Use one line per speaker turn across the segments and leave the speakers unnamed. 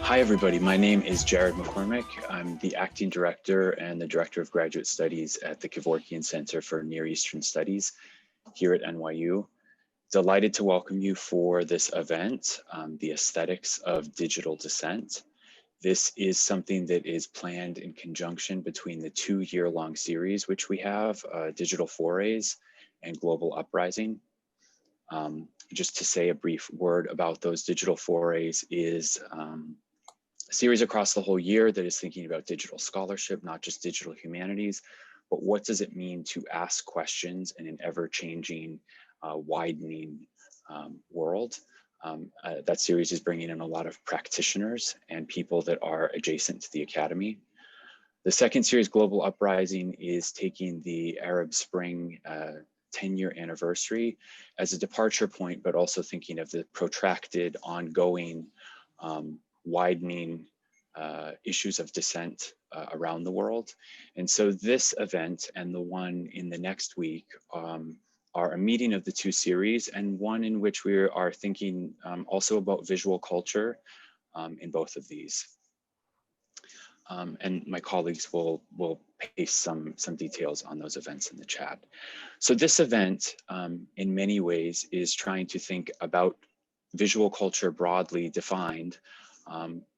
Hi, everybody. My name is Jared McCormick. I'm the acting director and the director of graduate studies at the Kevorkian Center for Near Eastern Studies here at NYU. Delighted to welcome you for this event, the Aesthetics of Digital Dissent. This is something that is planned in conjunction between the 2-year-long series, which we have, Digital Forays and Global Uprising. Just to say a brief word about those digital forays is a series across the whole year that is thinking about digital scholarship, not just digital humanities, but what does it mean to ask questions in an ever-changing, widening world. That series is bringing in a lot of practitioners and people that are adjacent to the academy. The second series, Global Uprising, is taking the Arab Spring 10-year anniversary as a departure point, but also thinking of the protracted, ongoing, widening issues of dissent around the world. And so this event and the one in the next week are a meeting of the two series, and one in which we are thinking also about visual culture in both of these. And my colleagues will paste some details on those events in the chat. So this event, in many ways, is trying to think about visual culture broadly defined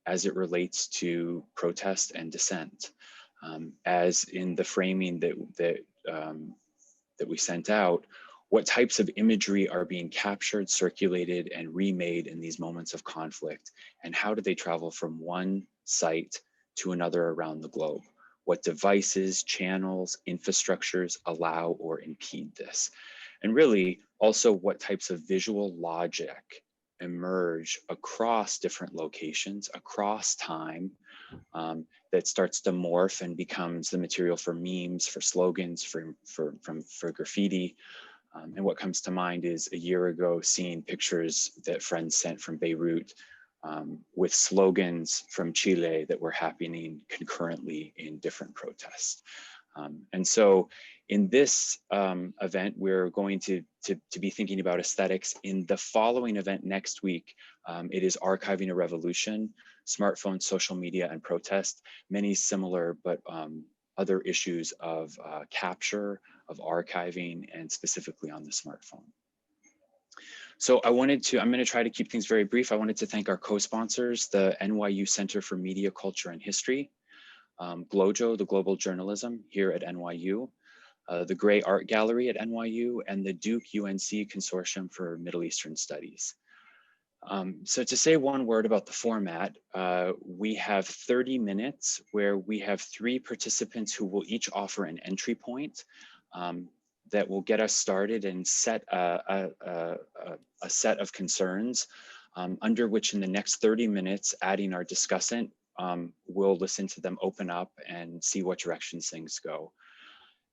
as it relates to protest and dissent. As in the framing that we sent out, what types of imagery are being captured, circulated, and remade in these moments of conflict, and how do they travel from one site to another around the globe? What devices, channels, infrastructures allow or impede this? And really also what types of visual logic emerge across different locations, across time, that starts to morph and becomes the material for memes, for slogans, for graffiti. And what comes to mind is a year ago seeing pictures that friends sent from Beirut with slogans from Chile that were happening concurrently in different protests. And so in this event, we're going to be thinking about aesthetics. In the following event next week, it is Archiving a Revolution, Smartphones, Social Media, and Protest, many similar but other issues of capture, of archiving, and specifically on the smartphone. So I'm going to try to keep things very brief. I wanted to thank our co-sponsors, the NYU Center for Media, Culture, and History, GLOJO, the Global Journalism here at NYU, the Gray Art Gallery at NYU, and the Duke UNC Consortium for Middle Eastern Studies. So to say one word about the format, we have 30 minutes where we have 3 participants who will each offer an entry point that will get us started and set a set of concerns under which in the next 30 minutes, adding our discussant, we'll listen to them open up and see what directions things go.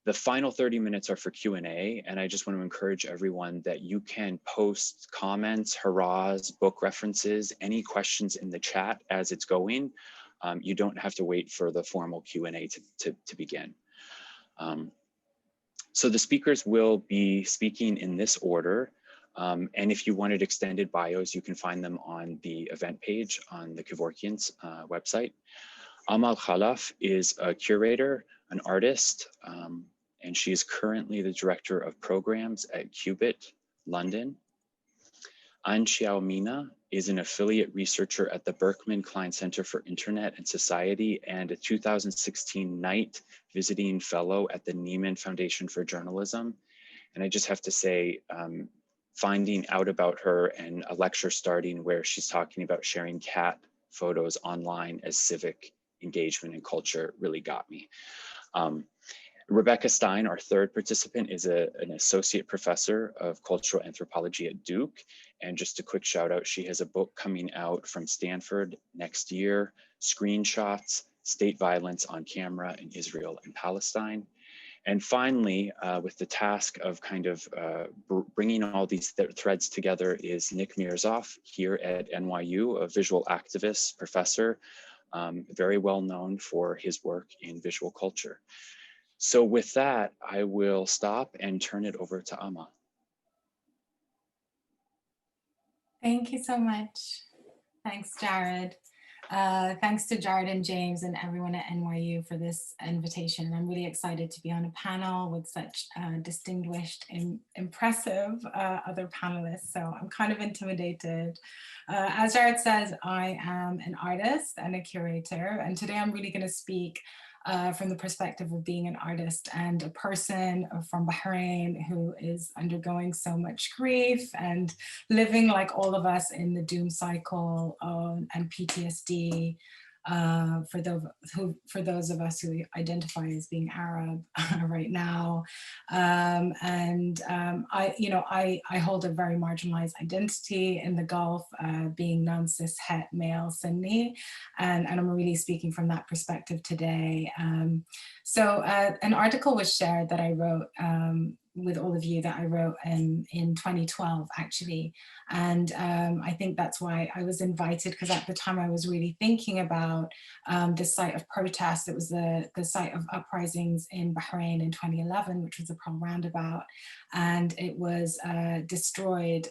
The final 30 minutes are for Q&A, and I just want to encourage everyone that you can post comments, hurrahs, book references, any questions in the chat as it's going. You don't have to wait for the formal Q&A to begin. So the speakers will be speaking in this order. And if you wanted extended bios, you can find them on the event page on the Kevorkian's website. Amal Khalaf is a curator, an artist, and she is currently the director of programs at Qubit, London. An Xiao Mina is an affiliate researcher at the Berkman Klein Center for Internet and Society and a 2016 Knight Visiting Fellow at the Nieman Foundation for Journalism. And I just have to say, finding out about her and a lecture starting where she's talking about sharing cat photos online as civic engagement and culture really got me. Rebecca Stein, our third participant, is an associate professor of cultural anthropology at Duke. And just a quick shout out, she has a book coming out from Stanford next year, Screenshots, State Violence on Camera in Israel and Palestine. And finally, with the task of kind of bringing all these threads together is Nick Mirzoff here at NYU, a visual activist, professor, very well known for his work in visual culture. So with that, I will stop and turn it over to Amma.
Thank you so much. Thanks, Jared. Thanks to Jared and James and everyone at NYU for this invitation. I'm really excited to be on a panel with such distinguished and impressive other panelists. So I'm kind of intimidated. As Jared says, I am an artist and a curator, and today I'm really going to speak from the perspective of being an artist and a person from Bahrain who is undergoing so much grief and living like all of us in the doom cycle and PTSD for those of us who identify as being Arab right now. I hold a very marginalized identity in the Gulf, being non-cis het male Sunni, and I'm really speaking from that perspective today. An article was shared that I wrote with all of you that I wrote in 2012, actually. And I think that's why I was invited, because at the time I was really thinking about this site of protest. It was the site of uprisings in Bahrain in 2011, which was a Pearl Roundabout. And it was destroyed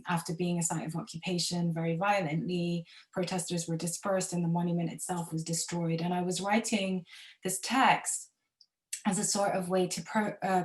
after being a site of occupation very violently. Protesters were dispersed and the monument itself was destroyed. And I was writing this text as a sort of way to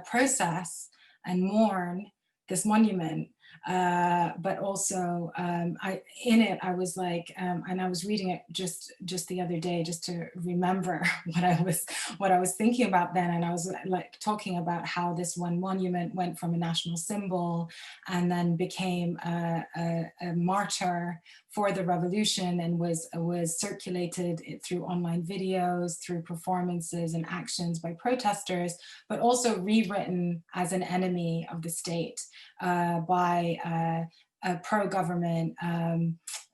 process and mourn this monument. But also in it, I was like, and I was reading it just the other day, just to remember what I was thinking about then. And I was like talking about how this one monument went from a national symbol and then became a martyr for the revolution, and was circulated through online videos, through performances and actions by protesters, but also rewritten as an enemy of the state by pro-government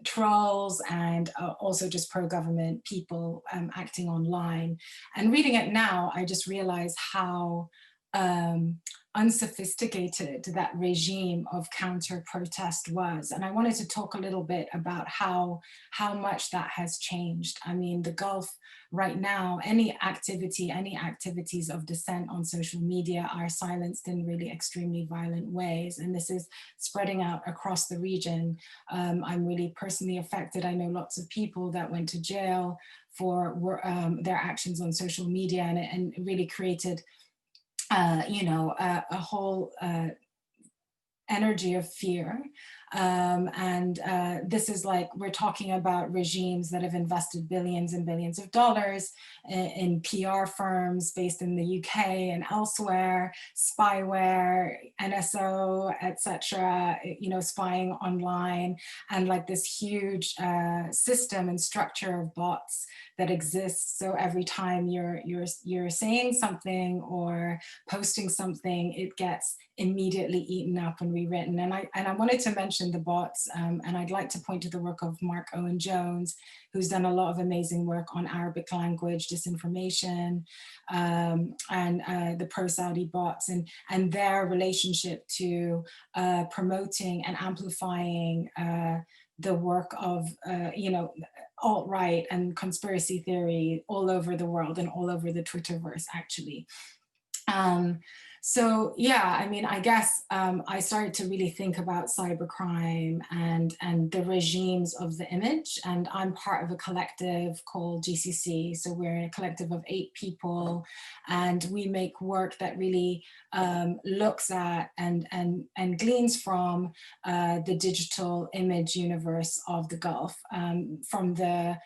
trolls and also just pro-government people acting online. And reading it now, I just realize how unsophisticated that regime of counter-protest was. And I wanted to talk a little bit about how much that has changed. I mean, the Gulf right now, any activities of dissent on social media are silenced in really extremely violent ways. And this is spreading out across the region. I'm really personally affected. I know lots of people that went to jail for their actions on social media, and it really created a whole energy of fear. This is like, we're talking about regimes that have invested billions and billions of dollars in PR firms based in the UK and elsewhere, spyware, NSO, etc., spying online, and like this huge system and structure of bots that exists. So every time you're saying something or posting something, it gets immediately eaten up and rewritten. And I wanted to mention the bots, and I'd like to point to the work of Mark Owen Jones, who's done a lot of amazing work on Arabic language disinformation, and the pro-Saudi bots and their relationship to promoting and amplifying the work of alt-right and conspiracy theory all over the world and all over the Twitterverse, actually. So yeah, I mean, I guess I started to really think about cybercrime and the regimes of the image. And I'm part of a collective called GCC. So we're a collective of 8 people, and we make work that really looks at and gleans from the digital image universe of the Gulf, from the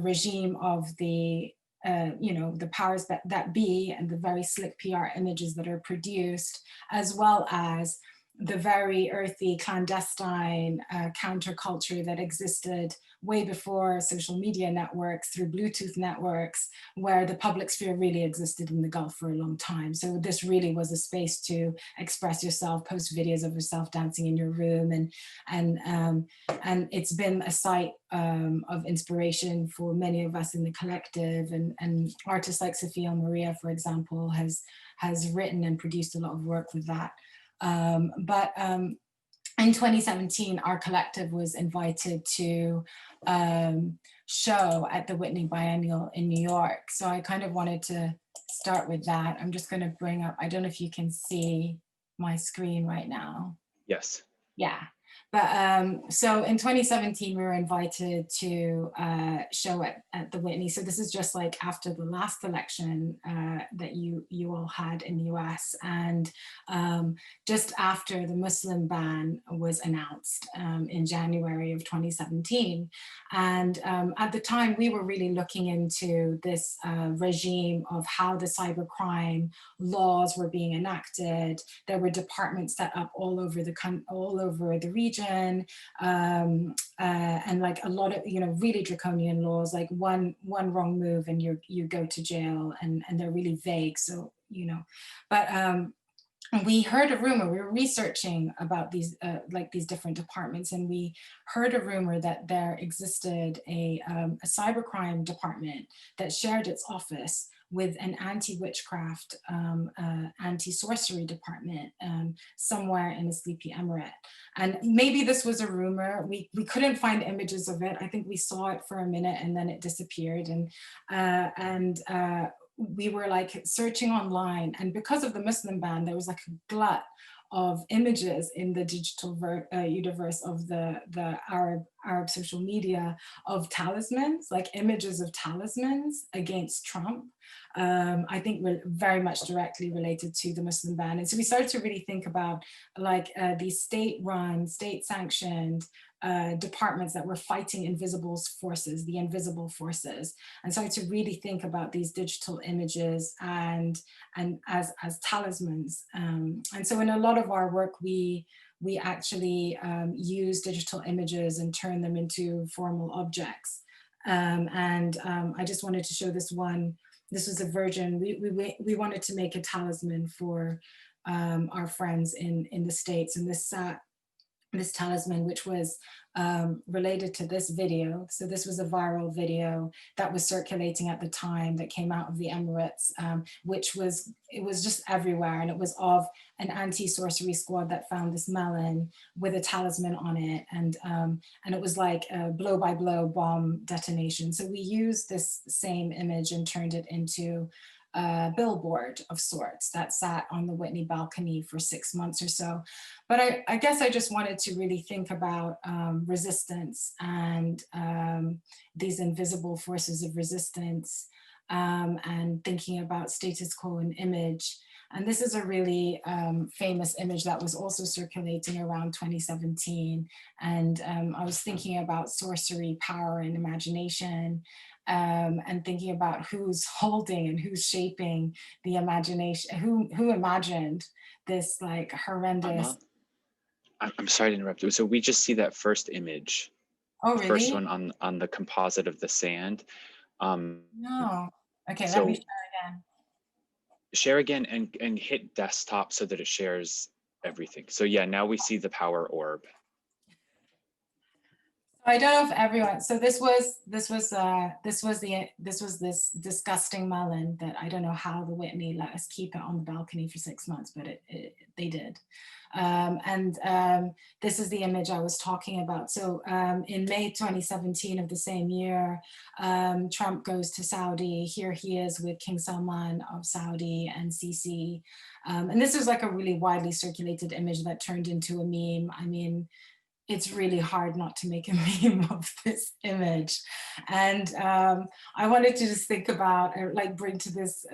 regime of the the powers that be, and the very slick PR images that are produced, as well as the very earthy, clandestine counterculture that existed way before social media networks, through Bluetooth networks, where the public sphere really existed in the Gulf for a long time. So this really was a space to express yourself, post videos of yourself dancing in your room, and it's been a site of inspiration for many of us in the collective, and artists like Sophia Maria, for example, has written and produced a lot of work with that. In 2017, our collective was invited to show at the Whitney Biennial in New York. So I kind of wanted to start with that. I'm just going to bring up, I don't know if you can see my screen right now.
Yes.
Yeah. But so in 2017, we were invited to show at the Whitney. So this is just like after the last election that you all had in the US, and just after the Muslim ban was announced in January of 2017. And at the time, we were really looking into this regime of how the cybercrime laws were being enacted. There were departments set up all over the region, and like a lot of really draconian laws, like one wrong move and you go to jail, and they're really vague. So but we heard a rumor. We were researching about these like these different departments, and we heard a rumor that there existed a cybercrime department that shared its office with an anti-witchcraft, anti-sorcery department somewhere in a sleepy emirate. And maybe this was a rumor. We couldn't find images of it. I think we saw it for a minute and then it disappeared. And we were like searching online, and because of the Muslim ban, there was like a glut of images in the digital universe of the Arab social media of talismans, like images of talismans against Trump. I think we're very much directly related to the Muslim ban. And so we started to really think about like these state-run, state-sanctioned departments that were fighting invisible forces, the invisible forces, and started to really think about these digital images and as talismans. And so in a lot of our work, we actually use digital images and turn them into formal objects. I just wanted to show this one. This was a version. We wanted to make a talisman for our friends in the States, and this talisman, which was related to this video. So this was a viral video that was circulating at the time that came out of the Emirates, it was just everywhere. And it was of an anti-sorcery squad that found this melon with a talisman on it. And it was like a blow by blow bomb detonation. So we used this same image and turned it into a billboard of sorts that sat on the Whitney balcony for 6 months or so. But I guess I just wanted to really think about resistance and these invisible forces of resistance, and thinking about status quo and image. And this is a really famous image that was also circulating around 2017. And I was thinking about sorcery, power, and imagination, and thinking about who's holding and who's shaping the imagination, who imagined this like horrendous.
I'm sorry to interrupt you. So we just see that first image.
Oh,
the
really?
first one on the composite of the sand.
No. Okay,
so
let me share again.
Share again and hit desktop so that it shares everything. So yeah, now we see the power orb.
I don't know if everyone. So this was this disgusting melon that I don't know how the Whitney let us keep it on the balcony for 6 months, but they did. This is the image I was talking about. So in May 2017 of the same year, Trump goes to Saudi. Here he is with King Salman of Saudi and Sisi. And this is like a really widely circulated image that turned into a meme. I mean, it's really hard not to make a meme of this image. And I wanted to just think about, like bring to this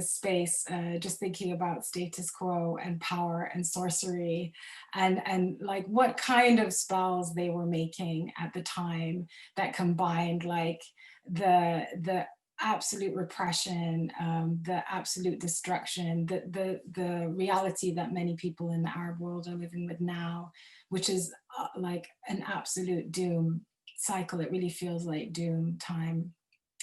space, just thinking about status quo and power and sorcery, and like what kind of spells they were making at the time that combined like the absolute repression, the absolute destruction, the reality that many people in the Arab world are living with now, which is like an absolute doom cycle. It really feels like doom time.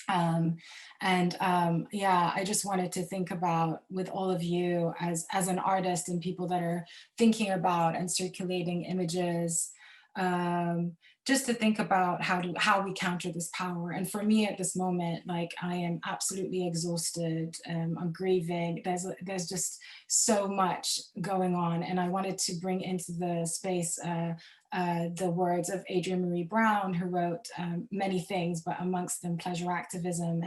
Yeah, I just wanted to think about with all of you as an artist and people that are thinking about and circulating images, just to think about how we counter this power. And for me at this moment, like I am absolutely exhausted. I'm grieving. There's just so much going on, and I wanted to bring into the space the words of Adrienne Marie Brown, who wrote many things, but amongst them pleasure activism,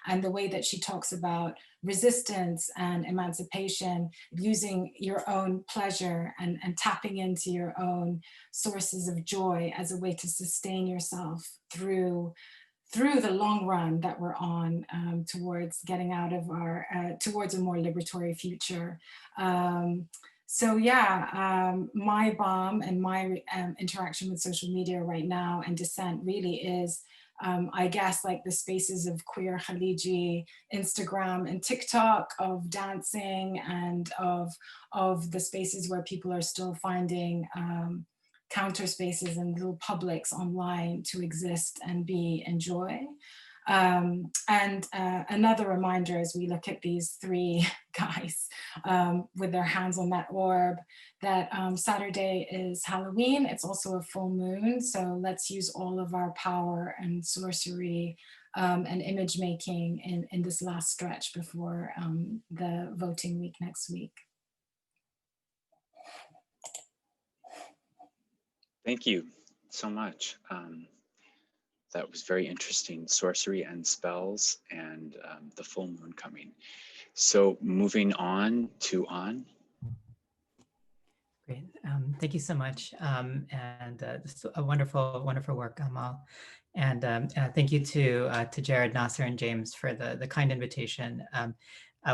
and the way that she talks about resistance and emancipation, using your own pleasure and tapping into your own sources of joy as a way to sustain yourself through the long run that we're on, towards getting out of our towards a more liberatory future. So yeah, my bomb and my interaction with social media right now and Dissent really is, I guess, like the spaces of queer Khaliji, Instagram and TikTok, of dancing, and of the spaces where people are still finding counter spaces and little publics online to exist and be and joy. And another reminder as we look at these three guys with their hands on that orb, that Saturday is Halloween. It's also a full moon. So let's use all of our power and sorcery and image making in this last stretch before the voting week next week.
Thank you so much. That was very interesting, sorcery and spells and the full moon coming. So moving on to On.
Great, thank you so much. This is a wonderful, wonderful work, Amal. And thank you to Jared, Nasser, and James for the kind invitation.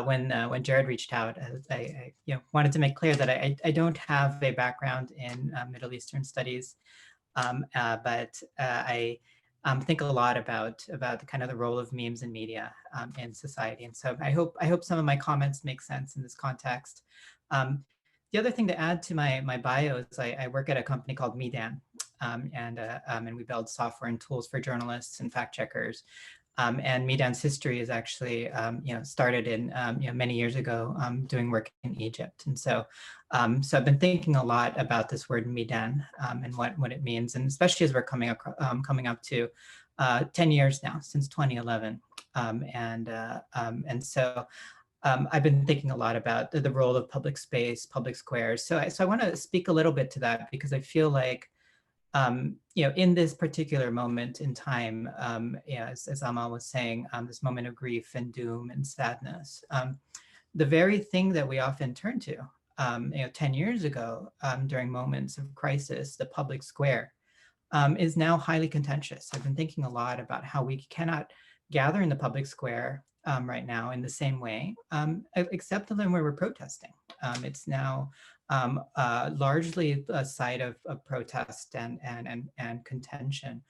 When Jared reached out, I wanted to make clear that I don't have a background in Middle Eastern studies, but I think a lot about the kind of the role of memes in media in society. And so I hope some of my comments make sense in this context. The other thing to add to my bio is I work at a company called Medan, and we build software and tools for journalists and fact checkers. And Medan's history is actually, started in, many years ago, doing work in Egypt. And so I've been thinking a lot about this word Medan and what it means, and especially as we're coming up to 10 years now, since 2011. And so I've been thinking a lot about the role of public space, public squares. So I want to speak a little bit to that, because I feel like, in this particular moment in time, as Amal was saying, this moment of grief and doom and sadness, the very thing that we often turn to, 10 years ago, during moments of crisis, the public square, is now highly contentious. I've been thinking a lot about how we cannot gather in the public square right now in the same way, except when we're protesting. It's now largely a site of protest and contention,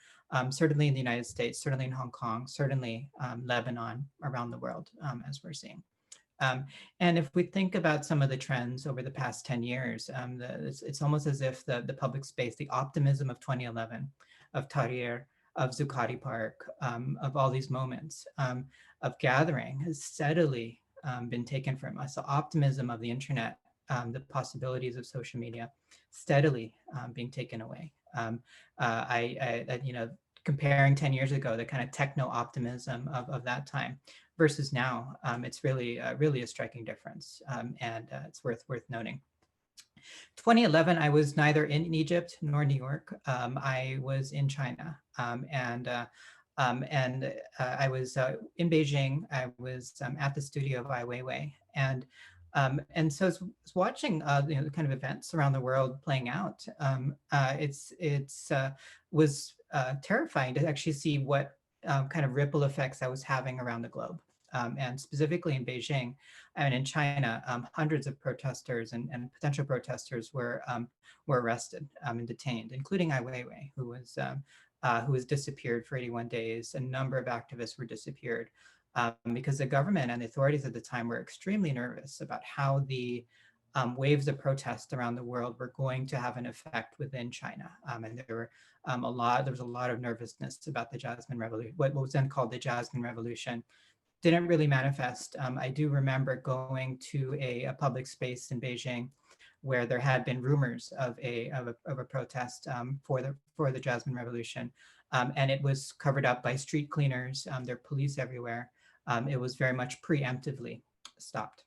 certainly in the United States, certainly in Hong Kong, certainly Lebanon, around the world, as we're seeing. And if we think about some of the trends over the past 10 years, it's almost as if the public space, the optimism of 2011, of Tahrir, of Zuccotti Park, of all these moments of gathering has steadily been taken from us. The optimism of the internet, the possibilities of social media, steadily being taken away. Comparing 10 years ago, the kind of techno optimism of that time versus now, it's really a striking difference, and it's worth noting. 2011, I was neither in Egypt nor New York. I was in China, and I was in Beijing. I was at the studio of Ai Weiwei, and so I was watching the kind of events around the world playing out. Was terrifying to actually see what kind of ripple effects I was having around the globe. And specifically in Beijing and in China, hundreds of protesters and potential protesters were arrested and detained, including Ai Weiwei, who was disappeared for 81 days. A number of activists were disappeared because the government and the authorities at the time were extremely nervous about how the waves of protest around the world were going to have an effect within China. And there was a lot of nervousness about the Jasmine Revolution, what was then called the Jasmine Revolution. Didn't really manifest. I do remember going to a public space in Beijing where there had been rumors of a protest for the Jasmine Revolution, and it was covered up by street cleaners. There are police everywhere. It was very much preemptively stopped.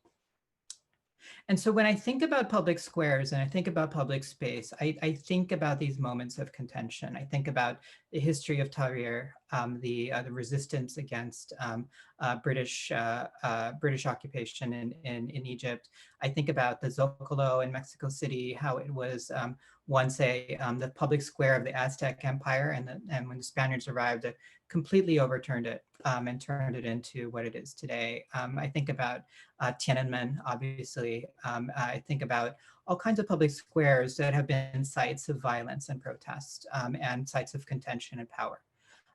And so when I think about public squares and I think about public space, I think about these moments of contention. I think about the history of Tahrir, the resistance against British occupation in Egypt. I think about the Zocalo in Mexico City, how it was once the public square of the Aztec Empire, and when the Spaniards arrived, it completely overturned it and turned it into what it is today. I think about Tiananmen, obviously. I think about all kinds of public squares that have been sites of violence and protest and sites of contention and power.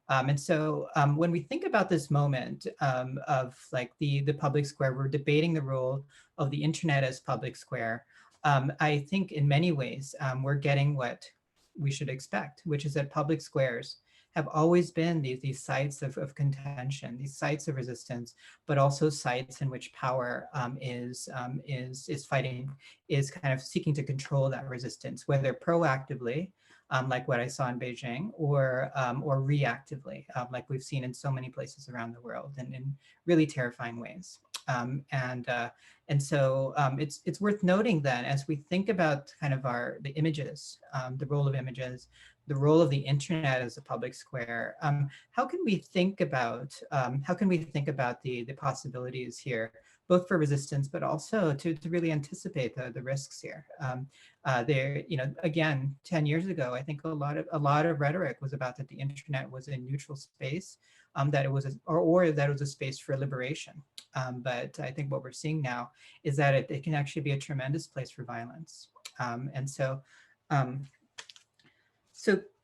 And so when we think about this moment of like the public square, we're debating the role of the internet as public square. I think in many ways, we're getting what we should expect, which is that public squares have always been these sites of contention, these sites of resistance, but also sites in which power is fighting, is kind of seeking to control that resistance, whether proactively, like what I saw in Beijing, or reactively, like we've seen in so many places around the world, and in really terrifying ways. And so it's worth noting then, as we think about kind of the images, the role of images, the role of the internet as a public square, how can we think about the possibilities here, both for resistance, but also to really anticipate the risks here. There, again, 10 years ago, I think a lot of rhetoric was about that the internet was a neutral space, that it was or that it was a space for liberation. But I think what we're seeing now is that it can actually be a tremendous place for violence. And so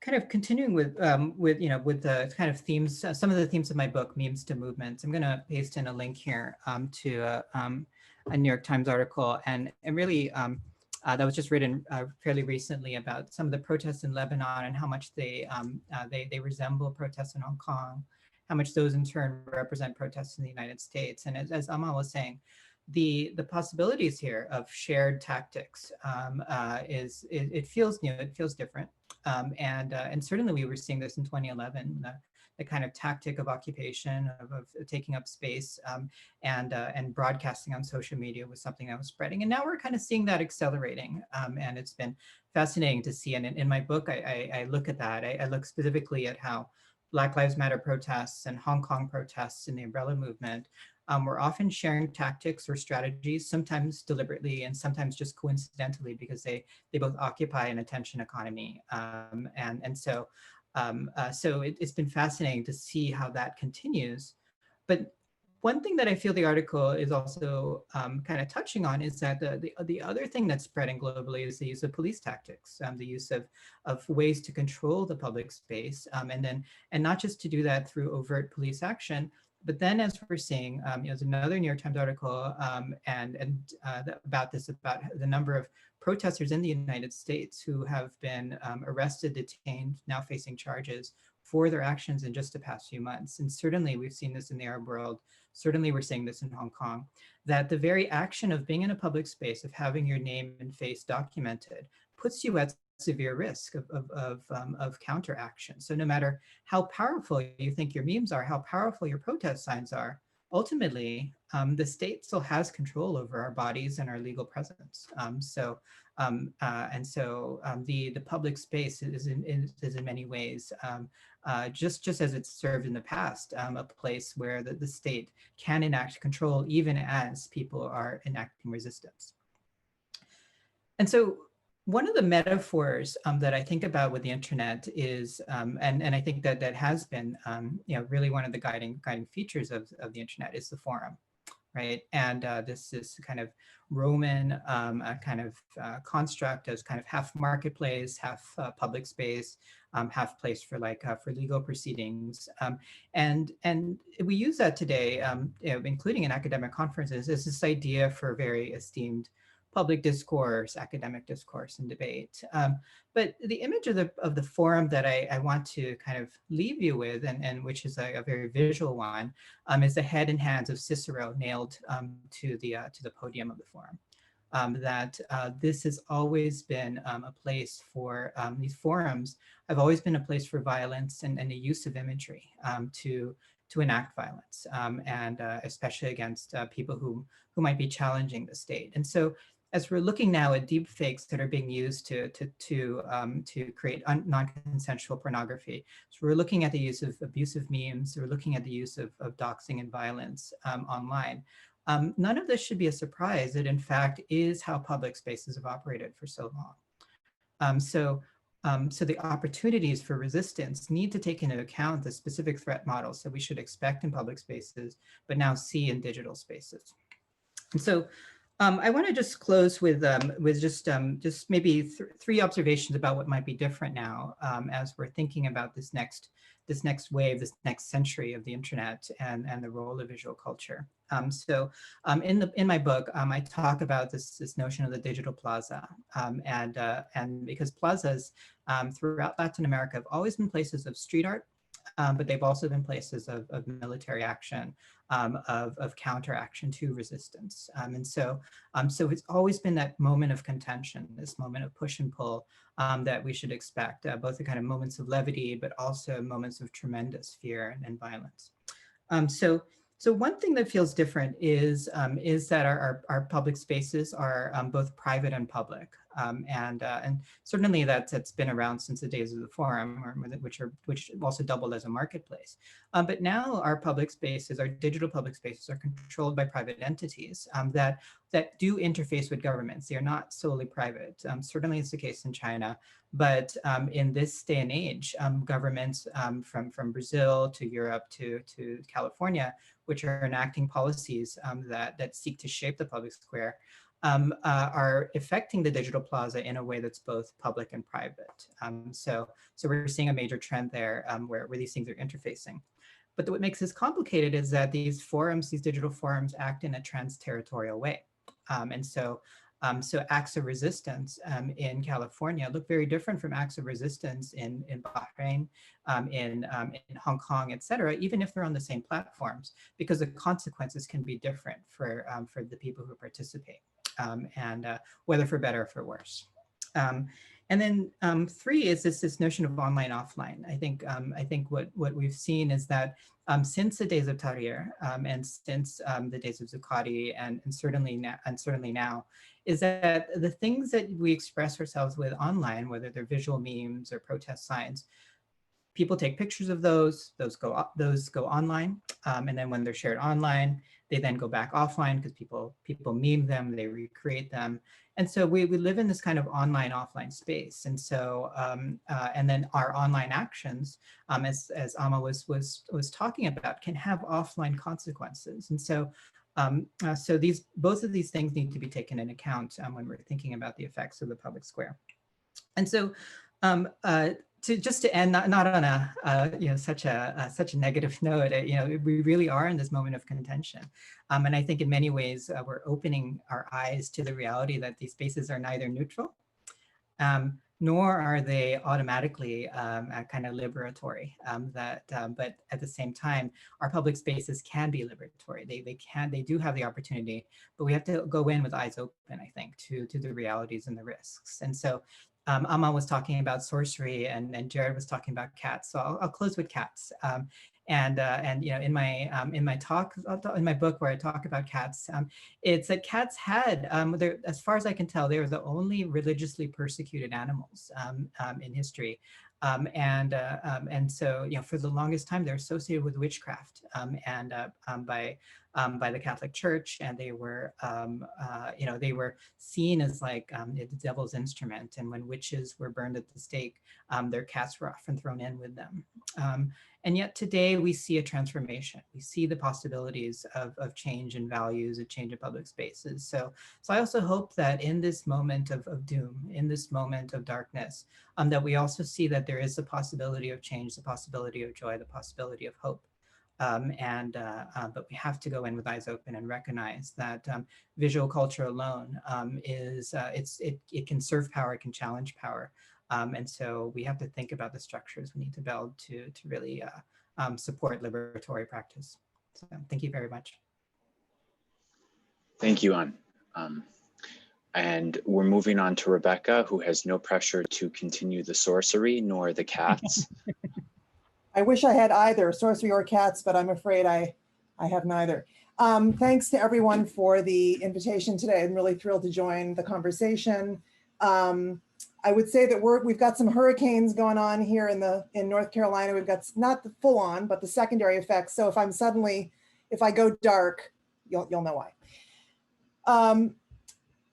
kind of continuing with the kind of themes, some of the themes of my book, Memes to Movements, I'm going to paste in a link here to a New York Times article, and really that was just written fairly recently about some of the protests in Lebanon and how much they resemble protests in Hong Kong, how much those in turn represent protests in the United States. And as Amal was saying, the possibilities here of shared tactics it feels new, it feels different. And certainly we were seeing this in 2011, the kind of tactic of occupation, of taking up space, and broadcasting on social media was something that was spreading. And now we're kind of seeing that accelerating. And it's been fascinating to see. And in my book, I look at that. I look specifically at how Black Lives Matter protests and Hong Kong protests and the umbrella movement were often sharing tactics or strategies, sometimes deliberately and sometimes just coincidentally, because they both occupy an attention economy. So it's been fascinating to see how that continues. But one thing that I feel the article is also kind of touching on is that the other thing that's spreading globally is the use of police tactics, the use of ways to control the public space, and not just to do that through overt police action, but then, as we're seeing, there's another New York Times article about the number of protesters in the United States who have been arrested, detained, now facing charges for their actions in just the past few months. And certainly we've seen this in the Arab world. Certainly we're seeing this in Hong Kong, that the very action of being in a public space, of having your name and face documented, puts you at severe risk of counteraction. So no matter how powerful you think your memes are, how powerful your protest signs are, ultimately, the state still has control over our bodies and our legal presence. The public space is in many ways, just as it's served in the past, a place where the state can enact control even as people are enacting resistance. And so one of the metaphors that I think about with the internet is, and I think that has been, really one of the guiding features of the internet is the forum, right? And this is kind of Roman construct as kind of half marketplace, half public space, half place for for legal proceedings, and we use that today, including in academic conferences, as this idea for very esteemed public discourse, academic discourse, and debate. But the image of the forum that I want to kind of leave you with, and which is a very visual one, is the head and hands of Cicero nailed to the podium of the forum. that this has always been a place for, these forums have always been a place for violence and the use of imagery to enact violence, and especially against people who might be challenging the state. And so as we're looking now at deep fakes that are being used to create non-consensual pornography, so we're looking at the use of abusive memes, we're looking at the use of doxing and violence online. None of this should be a surprise. It in fact is how public spaces have operated for so long. So the opportunities for resistance need to take into account the specific threat models that we should expect in public spaces, but now see in digital spaces. And so I want to just close with just maybe three observations about what might be different now as we're thinking about this next wave, this next century of the internet and the role of visual culture. In my book, I talk about this notion of the digital plaza, and because plazas throughout Latin America have always been places of street art, but they've also been places of military action, of counteraction to resistance. So it's always been that moment of contention, this moment of push and pull that we should expect, both the kind of moments of levity, but also moments of tremendous fear and violence. So one thing that feels different is that our public spaces are both private and public, and certainly that's been around since the days of the forum, which also doubled as a marketplace. But now our public spaces, our digital public spaces, are controlled by private entities that do interface with governments. They are not solely private. Certainly, it's the case in China. But in this day and age, governments from Brazil to Europe to California, which are enacting policies that seek to shape the public square, are affecting the digital plaza in a way that's both public and private. So we're seeing a major trend there where these things are interfacing. But what makes this complicated is that these forums, these digital forums, act in a trans-territorial way. So acts of resistance in California look very different from acts of resistance in Bahrain, in Hong Kong, et cetera, even if they're on the same platforms, because the consequences can be different for the people who participate, and whether for better or for worse. And then three is this notion of online offline. I think what we've seen is that since the days of Tahrir and since the days of Zuccotti and certainly now, is that the things that we express ourselves with online, whether they're visual memes or protest signs, people take pictures of those go online, and then when they're shared online, they then go back offline because people meme them, they recreate them. And so we live in this kind of online offline space. And so and then our online actions, as Amma was talking about, can have offline consequences. And so both of these things need to be taken into account when we're thinking about the effects of the public square. And so just to end, not on a such a negative note, we really are in this moment of contention, and I think in many ways we're opening our eyes to the reality that these spaces are neither neutral, nor are they automatically kind of liberatory. But at the same time, our public spaces can be liberatory. They do have the opportunity, but we have to go in with eyes open, I think, to the realities and the risks. And so Amma was talking about sorcery, and Jared was talking about cats. So I'll close with cats. And in my talk, in my book where I talk about cats, it's that cats had, as far as I can tell, they were the only religiously persecuted animals in history. And so, for the longest time, they're associated with witchcraft and by the Catholic Church, and they were seen as like the devil's instrument. And when witches were burned at the stake, their cats were often thrown in with them. And yet today we see a transformation. We see the possibilities of change in values, a change in public spaces. So I also hope that in this moment of doom, in this moment of darkness, that we also see that there is the possibility of change, the possibility of joy, the possibility of hope. But we have to go in with eyes open and recognize that visual culture alone it can serve power, it can challenge power. And so we have to think about the structures we need to build to really support liberatory practice. So thank you very much.
Thank you, An. And we're moving on to Rebecca, who has no pressure to continue the sorcery nor the cats.
I wish I had either sorcery or cats, but I'm afraid I have neither. Thanks to everyone for the invitation today. I'm really thrilled to join the conversation. I would say that we've got some hurricanes going on here in North Carolina. We've got not the full on, but the secondary effects. So if I go dark, you'll know why.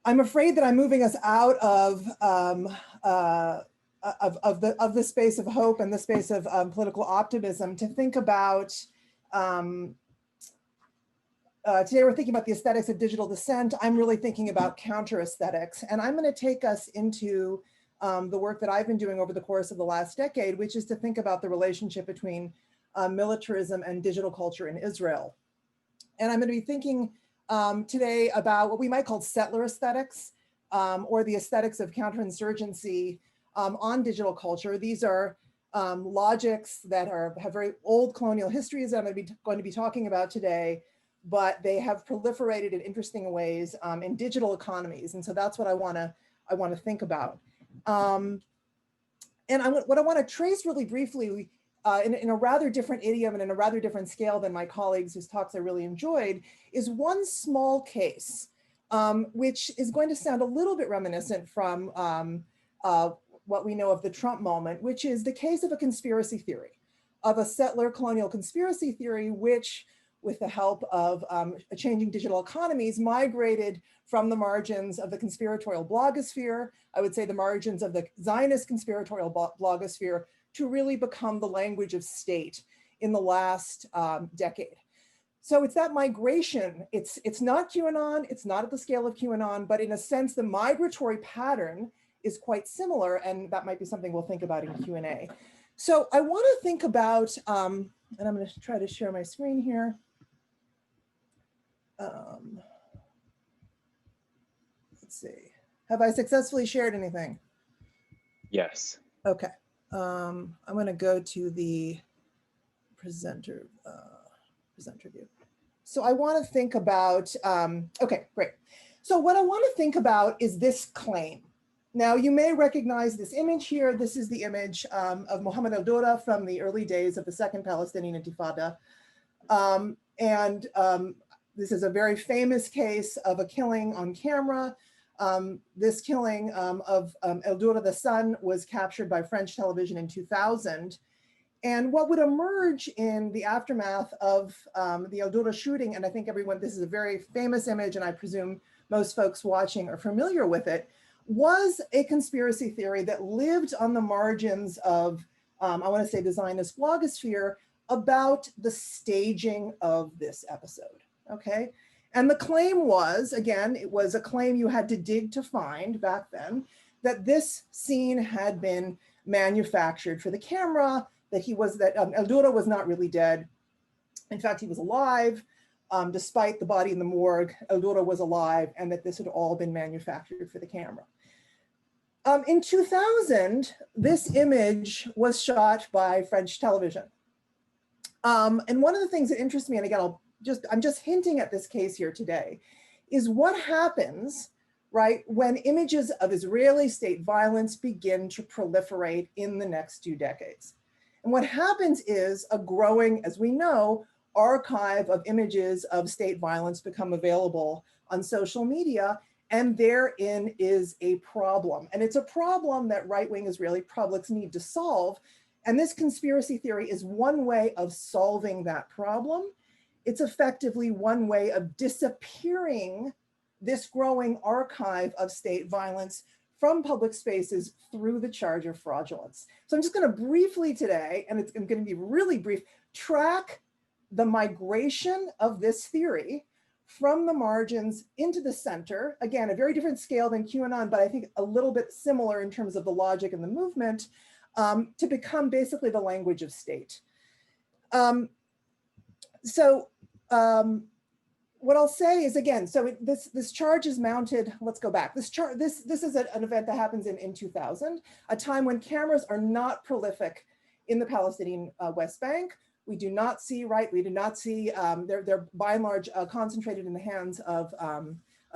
I'm afraid that I'm moving us out of the space of hope and the space of political optimism to think about. Today we're thinking about the aesthetics of digital dissent. I'm really thinking about counter aesthetics, and I'm going to take us into the work that I've been doing over the course of the last decade, which is to think about the relationship between militarism and digital culture in Israel. And I'm going to be thinking today about what we might call settler aesthetics, or the aesthetics of counterinsurgency on digital culture. These are logics that have very old colonial histories that I'm going to be talking about today, but they have proliferated in interesting ways in digital economies. And so that's what I want to think about. And what I want to trace really briefly in a rather different idiom and in a rather different scale than my colleagues whose talks I really enjoyed, is one small case, which is going to sound a little bit reminiscent from what we know of the Trump moment, which is the case of a conspiracy theory, of a settler colonial conspiracy theory, which, with the help of changing digital economies, migrated from the margins of the conspiratorial blogosphere, I would say the margins of the Zionist conspiratorial blogosphere, to really become the language of state in the last decade. So it's that migration. It's not QAnon, it's not at the scale of QAnon, but in a sense, the migratory pattern is quite similar, and that might be something we'll think about in Q&A. So I want to think about, and I'm going to try to share my screen here. Let's see. Have I successfully shared anything?
Yes.
Okay. I'm going to go to the presenter view. So I want to think about, okay, great. So what I want to think about is this claim. Now, you may recognize this image here. This is the image of Mohammed al-Dura from the early days of the Second Palestinian Intifada. This is a very famous case of a killing on camera. This killing of al-Dura, the son, was captured by French television in 2000. And what would emerge in the aftermath of the al-Dura shooting, and I think everyone, this is a very famous image, and I presume most folks watching are familiar with it, was a conspiracy theory that lived on the margins of, I want to say, the Zionist blogosphere about the staging of this episode, okay? And the claim was, again, it was a claim you had to dig to find back then, that this scene had been manufactured for the camera, that al-Dura was not really dead. In fact, he was alive. Despite the body in the morgue, al-Dura was alive, and that this had all been manufactured for the camera. In 2000, this image was shot by French television. And one of the things that interests me, and again, I'm just hinting at this case here today, is what happens, right, when images of Israeli state violence begin to proliferate in the next 2 decades. And what happens is a growing, as we know, archive of images of state violence become available on social media, and therein is a problem. And it's a problem that right-wing Israeli publics need to solve. And this conspiracy theory is one way of solving that problem. It's effectively one way of disappearing this growing archive of state violence from public spaces through the charge of fraudulence. So I'm just going to briefly today, and I'm going to be really brief, track the migration of this theory from the margins into the center. Again, a very different scale than QAnon, but I think a little bit similar in terms of the logic and the movement, to become basically the language of state. What I'll say is, again, so this charge is mounted. Let's go back. This is an event that happens in 2000, a time when cameras are not prolific in the Palestinian West Bank. We do not see, they're by and large concentrated in the hands of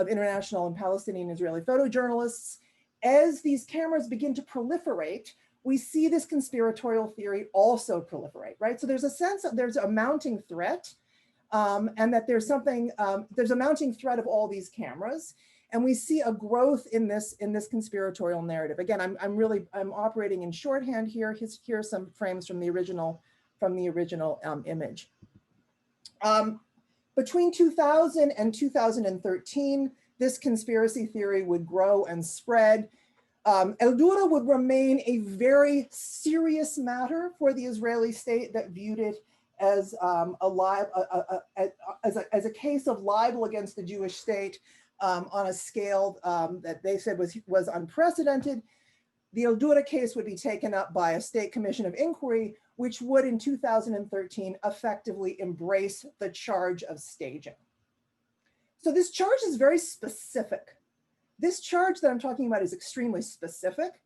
international and Palestinian Israeli photojournalists. As these cameras begin to proliferate, we see this conspiratorial theory also proliferate, right? So there's a sense that there's a mounting threat, and that there's something, there's a mounting threat of all these cameras. And we see a growth in this conspiratorial narrative. Again, I'm operating in shorthand here. Here are some frames from the original image. Between 2000 and 2013, this conspiracy theory would grow and spread. El-Dura would remain a very serious matter for the Israeli state that viewed it as a case of libel against the Jewish state on a scale that they said was unprecedented. The El-Dura case would be taken up by a state commission of inquiry, which would in 2013 effectively embrace the charge of staging. So this charge is very specific. This charge that I'm talking about is extremely specific.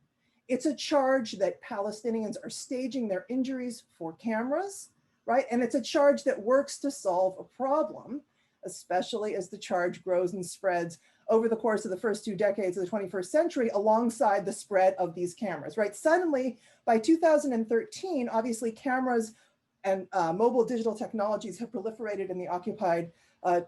It's a charge that Palestinians are staging their injuries for cameras, right? And it's a charge that works to solve a problem, especially as the charge grows and spreads over the course of the first 2 decades of the 21st century alongside the spread of these cameras, right? Suddenly, by 2013, obviously cameras and mobile digital technologies have proliferated in the occupied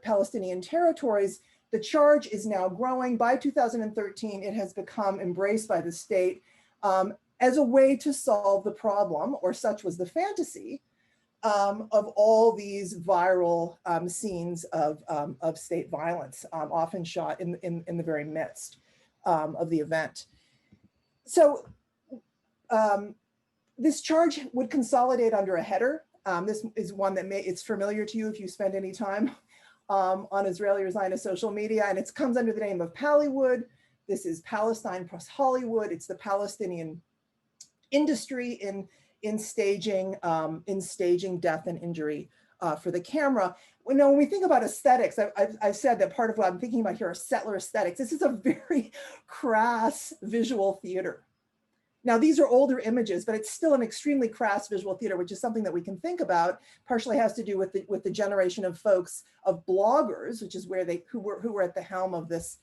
Palestinian territories. The charge is now growing. By 2013, it has become embraced by the state as a way to solve the problem, or such was the fantasy, of all these viral scenes of state violence, often shot in the very midst of the event. So this charge would consolidate under a header. This is one that it's familiar to you if you spend any time on Israeli or Zionist social media, and it comes under the name of Pallywood. This is Palestine plus Hollywood. It's the Palestinian industry in staging death and injury for the camera. When we think about aesthetics, I've said that part of what I'm thinking about here are settler aesthetics. This is a very crass visual theater. Now, these are older images, but it's still an extremely crass visual theater, which is something that we can think about. Partially has to do with the generation of folks, of bloggers, which is where who were at the helm of this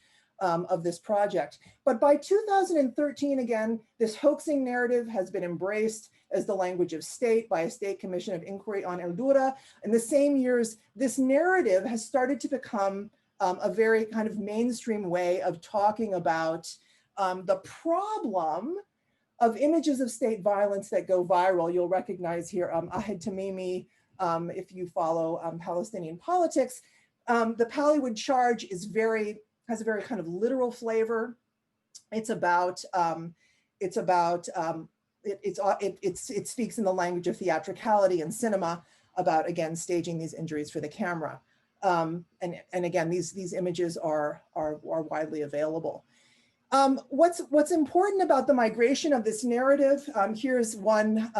project. But by 2013, again, this hoaxing narrative has been embraced as the language of state by a state commission of inquiry on El-Dura. In the same years, this narrative has started to become a very kind of mainstream way of talking about the problem of images of state violence that go viral. You'll recognize here Ahed Tamimi, if you follow Palestinian politics. The Pallywood charge has a very kind of literal flavor. It speaks in the language of theatricality and cinema about, again, staging these injuries for the camera. And again, these images are widely available. What's important about the migration of this narrative, here's one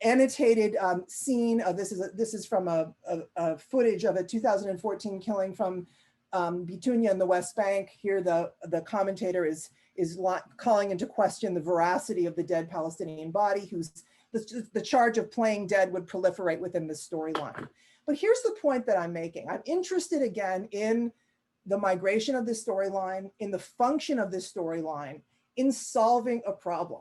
annotated scene. This is from a footage of a 2014 killing from Bitunia in the West Bank. Here the commentator is calling into question the veracity of the dead Palestinian body, whose the charge of playing dead would proliferate within this storyline. But here's the point that I'm making. I'm interested again in the migration of this storyline, in the function of this storyline, in solving a problem.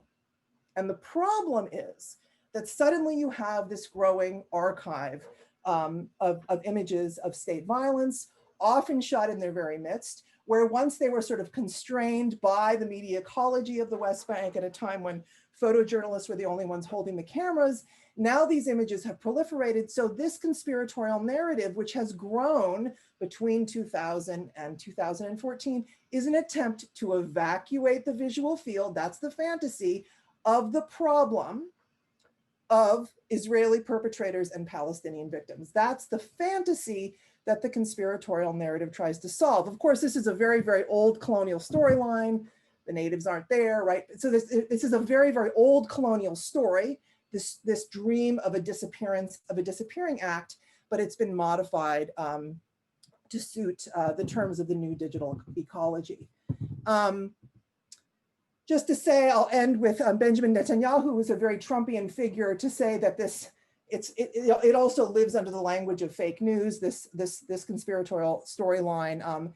And the problem is that suddenly you have this growing archive of images of state violence, often shot in their very midst, where once they were sort of constrained by the media ecology of the West Bank at a time when photojournalists were the only ones holding the cameras, now these images have proliferated. So this conspiratorial narrative, which has grown between 2000 and 2014, is an attempt to evacuate the visual field, that's the fantasy, of the problem of Israeli perpetrators and Palestinian victims. That's the fantasy that the conspiratorial narrative tries to solve. Of course, this is a very, very old colonial storyline. The natives aren't there, right? So this is a very, very old colonial story, this dream of a disappearing act, but it's been modified to suit the terms of the new digital ecology. Just to say, I'll end with Benjamin Netanyahu, who is a very Trumpian figure, to say that this it also lives under the language of fake news. This conspiratorial storyline,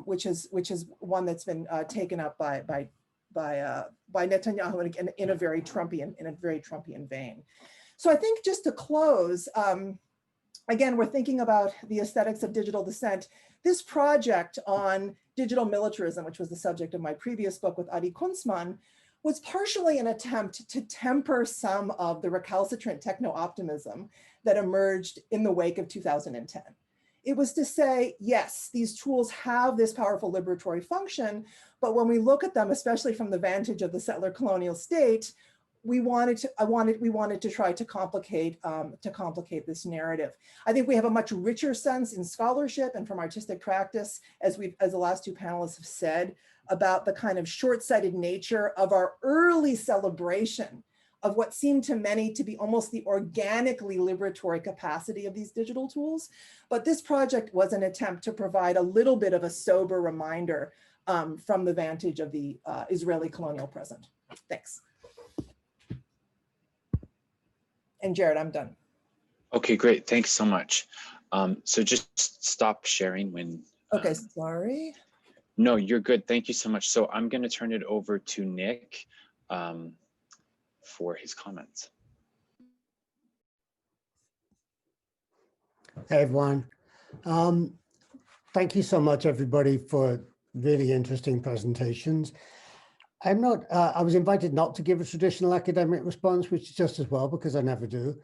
which is one that's been taken up by Netanyahu in a very Trumpian vein. So I think just to close, again, we're thinking about the aesthetics of digital dissent. This project on digital militarism, which was the subject of my previous book with Adi Kunzman, was partially an attempt to temper some of the recalcitrant techno-optimism that emerged in the wake of 2010. It was to say, yes, these tools have this powerful liberatory function, but when we look at them, especially from the vantage of the settler colonial state, we wanted to try to complicate this narrative. I think we have a much richer sense in scholarship and from artistic practice, as the last two panelists have said, about the kind of short-sighted nature of our early celebration of what seemed to many to be almost the organically liberatory capacity of these digital tools. But this project was an attempt to provide a little bit of a sober reminder from the vantage of the Israeli colonial present. Thanks. And Jared, I'm done.
Okay, great. Thanks so much. So just stop sharing when.
Okay, sorry.
No, you're good. Thank you so much. So I'm going to turn it over to Nick for his comments.
Hey, everyone. Thank you so much, everybody, for really interesting presentations. I was invited not to give a traditional academic response, which is just as well, because I never do.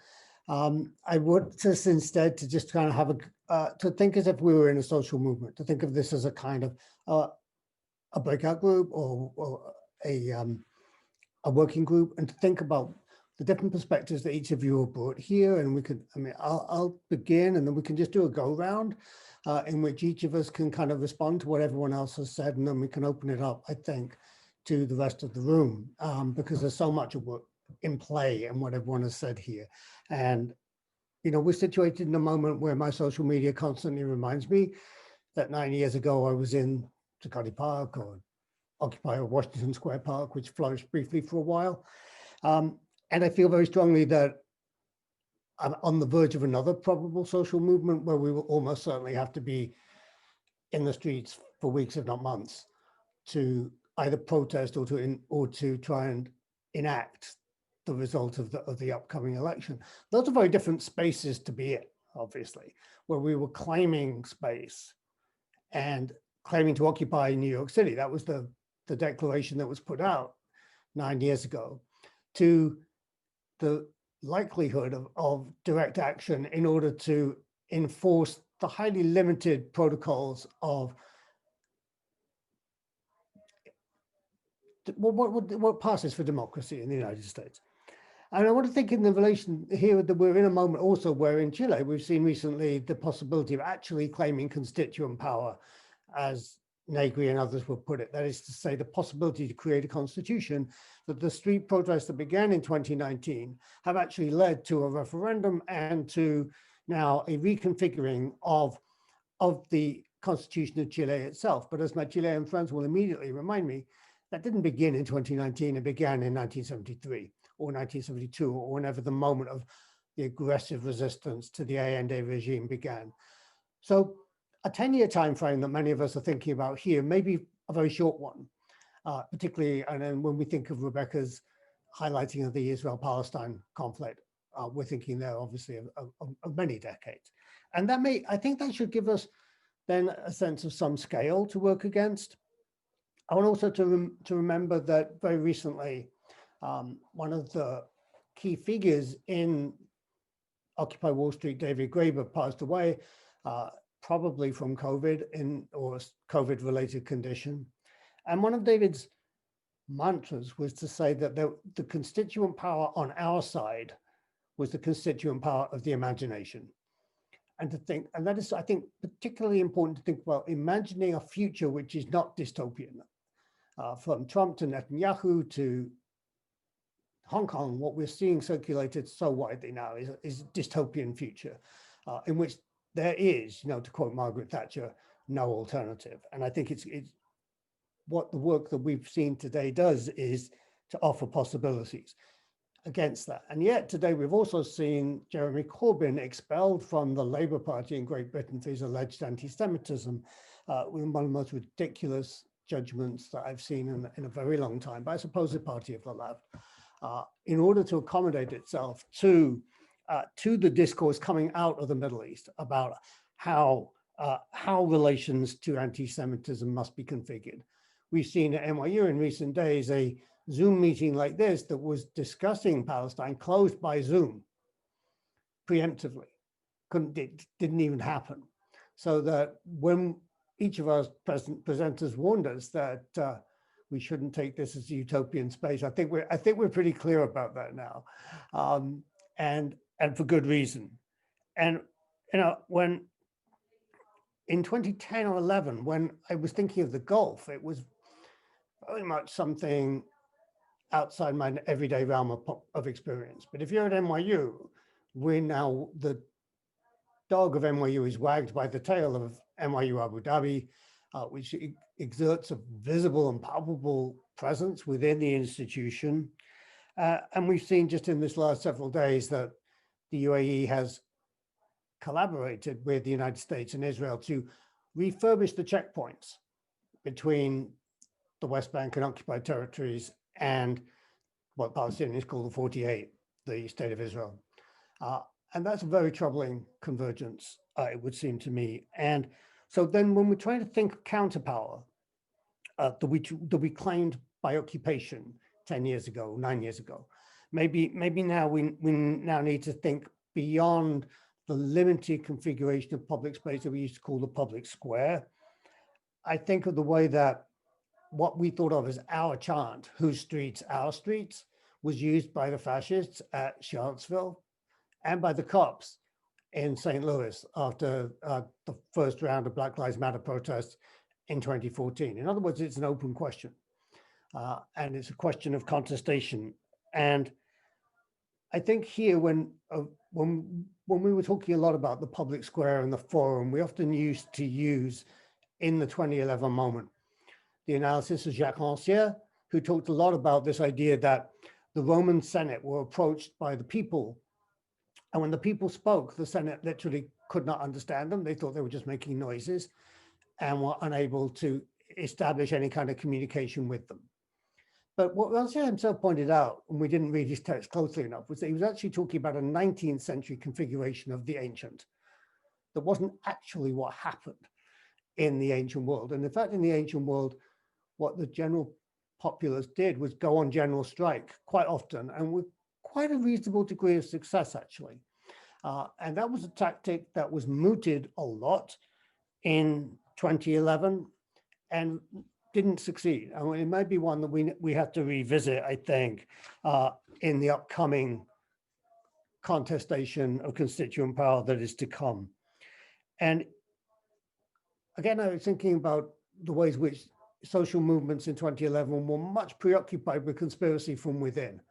I would just instead to just kind of have to think as if we were in a social movement, to think of this as a kind of a breakout group or a working group, and to think about the different perspectives that each of you have brought here. And we could, I'll begin, and then we can just do a go round in which each of us can kind of respond to what everyone else has said, and then we can open it up, I think, to the rest of the room, because there's so much of work in play and what everyone has said here. And, you know, we're situated in a moment where my social media constantly reminds me that 9 years ago I was in Zuccotti Park or Occupy Washington Square Park, which flourished briefly for a while. And I feel very strongly that I'm on the verge of another probable social movement where we will almost certainly have to be in the streets for weeks, if not months, to either protest or to try and enact the result of the upcoming election. Those are very different spaces to be in, obviously, where we were claiming space and claiming to occupy New York City. That was the declaration that was put out 9 years ago, to the likelihood of direct action in order to enforce the highly limited protocols of what passes for democracy in the United States. And I want to think in the relation here that we're in a moment also where in Chile, we've seen recently the possibility of actually claiming constituent power, as Negri and others would put it. That is to say, the possibility to create a constitution, that the street protests that began in 2019 have actually led to a referendum and to now a reconfiguring of the Constitution of Chile itself. But as my Chilean friends will immediately remind me, that didn't begin in 2019, it began in 1973 or 1972, or whenever the moment of the aggressive resistance to the Allende regime began. So a 10-year time frame that many of us are thinking about here may be a very short one, particularly, and then when we think of Rebecca's highlighting of the Israel-Palestine conflict, we're thinking there obviously of many decades. And that I think that should give us then a sense of some scale to work against. I want also to remember that very recently, one of the key figures in Occupy Wall Street, David Graeber, passed away, probably from COVID or COVID-related condition. And one of David's mantras was to say that the constituent power on our side was the constituent power of the imagination. And to think, and that is, I think, particularly important to think about imagining a future which is not dystopian. From Trump to Netanyahu to Hong Kong, what we're seeing circulated so widely now is a dystopian future in which there is, to quote Margaret Thatcher, no alternative. And I think it's what the work that we've seen today does is to offer possibilities. against that. And yet today we've also seen Jeremy Corbyn expelled from the Labour Party in Great Britain for his alleged anti-Semitism, with one of the most ridiculous judgments that I've seen in a very long time by a supposed party of the left, in order to accommodate itself to the discourse coming out of the Middle East about how relations to anti-Semitism must be configured. We've seen at NYU in recent days a Zoom meeting like this that was discussing Palestine closed by Zoom preemptively. Didn't even happen. So that when each of our presenters warned us that we shouldn't take this as a utopian space, I think we're pretty clear about that now, and for good reason. And when in 2010 or 11, when I was thinking of the Gulf, it was very much something outside my everyday realm of experience. But if you're at NYU, the dog of NYU is wagged by the tail of NYU Abu Dhabi, which exerts a visible and palpable presence within the institution. And we've seen just in this last several days that the UAE has collaborated with the United States and Israel to refurbish the checkpoints between the West Bank and occupied territories and what Palestinians call the 48, the state of Israel. And that's a very troubling convergence, it would seem to me. And so then when we're trying to think of counterpower that we claimed by occupation 10 years ago, 9 years ago, maybe now we now need to think beyond the limited configuration of public space that we used to call the public square. I think of the way that what we thought of as our chant, whose streets, our streets, was used by the fascists at Charlottesville and by the cops in St. Louis after the first round of Black Lives Matter protests in 2014. In other words, it's an open question, and it's a question of contestation. And I think here, when we were talking a lot about the public square and the forum, we often used to use in the 2011 moment the analysis of Jacques Rancière, who talked a lot about this idea that the Roman Senate were approached by the people, and when the people spoke, the Senate literally could not understand them. They thought they were just making noises and were unable to establish any kind of communication with them. But what Rancière himself pointed out, and we didn't read his text closely enough, was that he was actually talking about a 19th century configuration of the ancient. That wasn't actually what happened in the ancient world. And in fact, in the ancient world, what the general populace did was go on general strike quite often, and with quite a reasonable degree of success, actually. And that was a tactic that was mooted a lot in 2011 and didn't succeed. I mean, it might be one that we have to revisit, I think, in the upcoming contestation of constituent power that is to come. And again, I was thinking about the ways which social movements in 2011 were much preoccupied with conspiracy from within,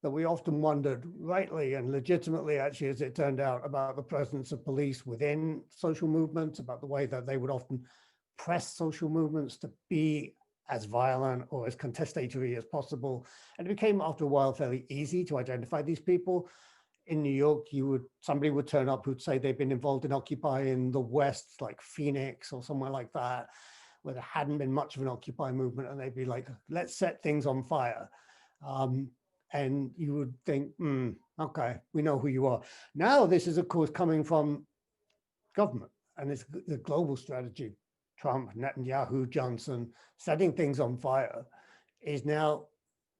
that we often wondered, rightly and legitimately, actually, as it turned out, about the presence of police within social movements, about the way that they would often press social movements to be as violent or as contestatory as possible. And it became, after a while, fairly easy to identify these people. In New York, somebody would turn up who'd say they'd been involved in Occupy in the West, like Phoenix or somewhere like that, where there hadn't been much of an Occupy movement, and they'd be like, let's set things on fire. And you would think, okay, we know who you are. Now, this is, of course, coming from government, and it's the global strategy. Trump, Netanyahu, Johnson, setting things on fire is now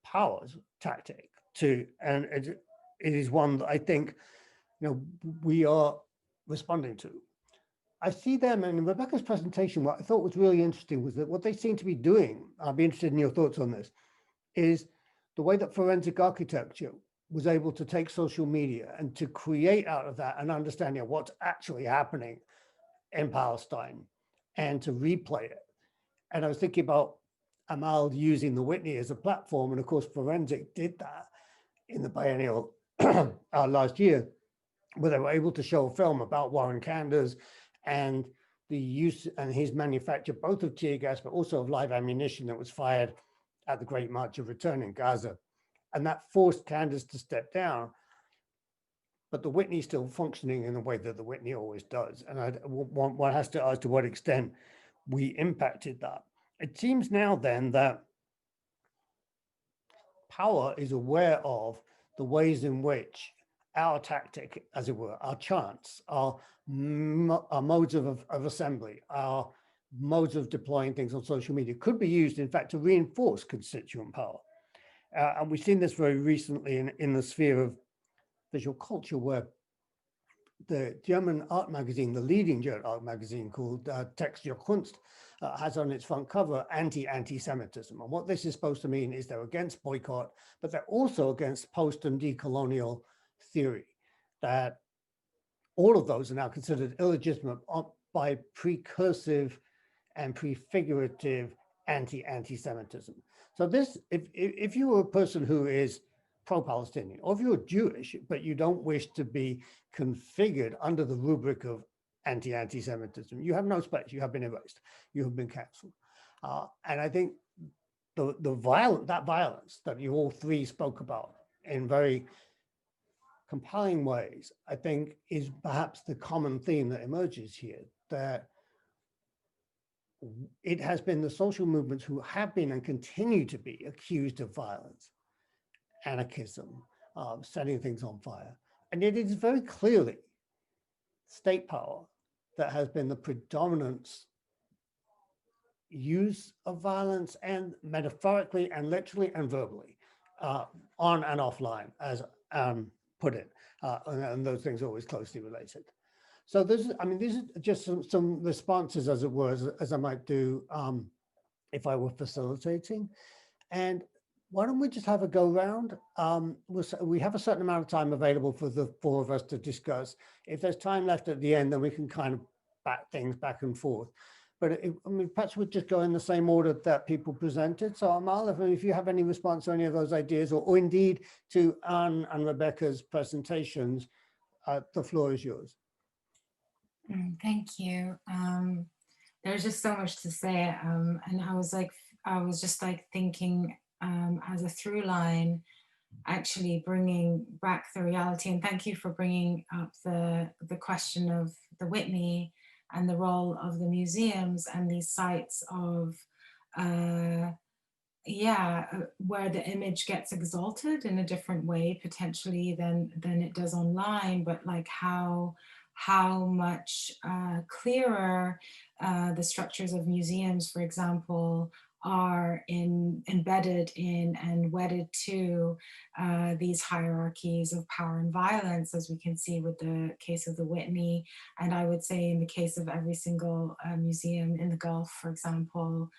power's tactic too. And it is one that I think, we are responding to. I see them, and in Rebecca's presentation, what I thought was really interesting was that what they seem to be doing, I'll be interested in your thoughts on this, is the way that forensic architecture was able to take social media and to create out of that an understanding of what's actually happening in Palestine and to replay it. And I was thinking about Amal using the Whitney as a platform, and of course Forensic did that in the biennial last year, where they were able to show a film about Warren Kanders and the use and his manufacture both of tear gas, but also of live ammunition that was fired at the Great March of Return in Gaza. And that forced Candace to step down. But the Whitney's still functioning in the way that the Whitney always does. And one has to ask to what extent we impacted that. It seems now then that power is aware of the ways in which our tactic, as it were, our chants, our modes of assembly, our modes of deploying things on social media could be used, in fact, to reinforce constituent power. And we've seen this very recently in the sphere of visual culture, where the German art magazine, the leading German art magazine called Texture Kunst, has on its front cover anti-Semitism. And what this is supposed to mean is they're against boycott, but they're also against post and decolonial theory, that all of those are now considered illegitimate by precursive and prefigurative anti-Semitism. So this, if you were a person who is pro-Palestinian, or if you're Jewish, but you don't wish to be configured under the rubric of anti-Semitism, you have no space, you have been erased, you have been cancelled. And I think that violence that you all three spoke about in very compelling ways, I think is perhaps the common theme that emerges here, that it has been the social movements who have been and continue to be accused of violence, anarchism, setting things on fire. And yet it is very clearly state power that has been the predominant use of violence, and metaphorically and literally and verbally, on and offline, as put it, and those things are always closely related. So these are just some responses, as it were, as I might do if I were facilitating. And why don't we just have a go round? We have a certain amount of time available for the four of us to discuss. If there's time left at the end, then we can kind of bat things back and forth. But perhaps we'd just go in the same order that people presented. So Amal, if you have any response to any of those ideas, or indeed to Anne and Rebecca's presentations, the floor is yours.
Thank you. There's just so much to say, and I was just thinking as a through line, actually bringing back the reality. And thank you for bringing up the question of the Whitney and the role of the museums and these sites of where the image gets exalted in a different way potentially than it does online, but like how much clearer the structures of museums, for example, are embedded in and wedded to these hierarchies of power and violence, as we can see with the case of the Whitney. And I would say in the case of every single museum in the Gulf, for example,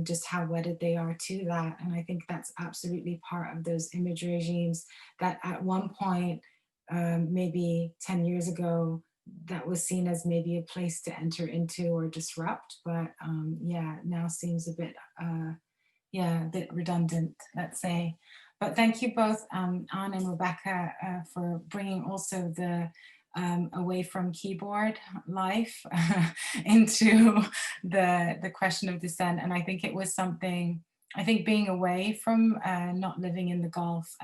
just how wedded they are to that. And I think that's absolutely part of those image regimes that at one point, maybe 10 years ago, that was seen as maybe a place to enter into or disrupt, but now seems a bit redundant, let's say. But thank you both, Anne and Rebecca, for bringing also the away from keyboard life into the question of dissent. And I think it was something, I think being away from not living in the Gulf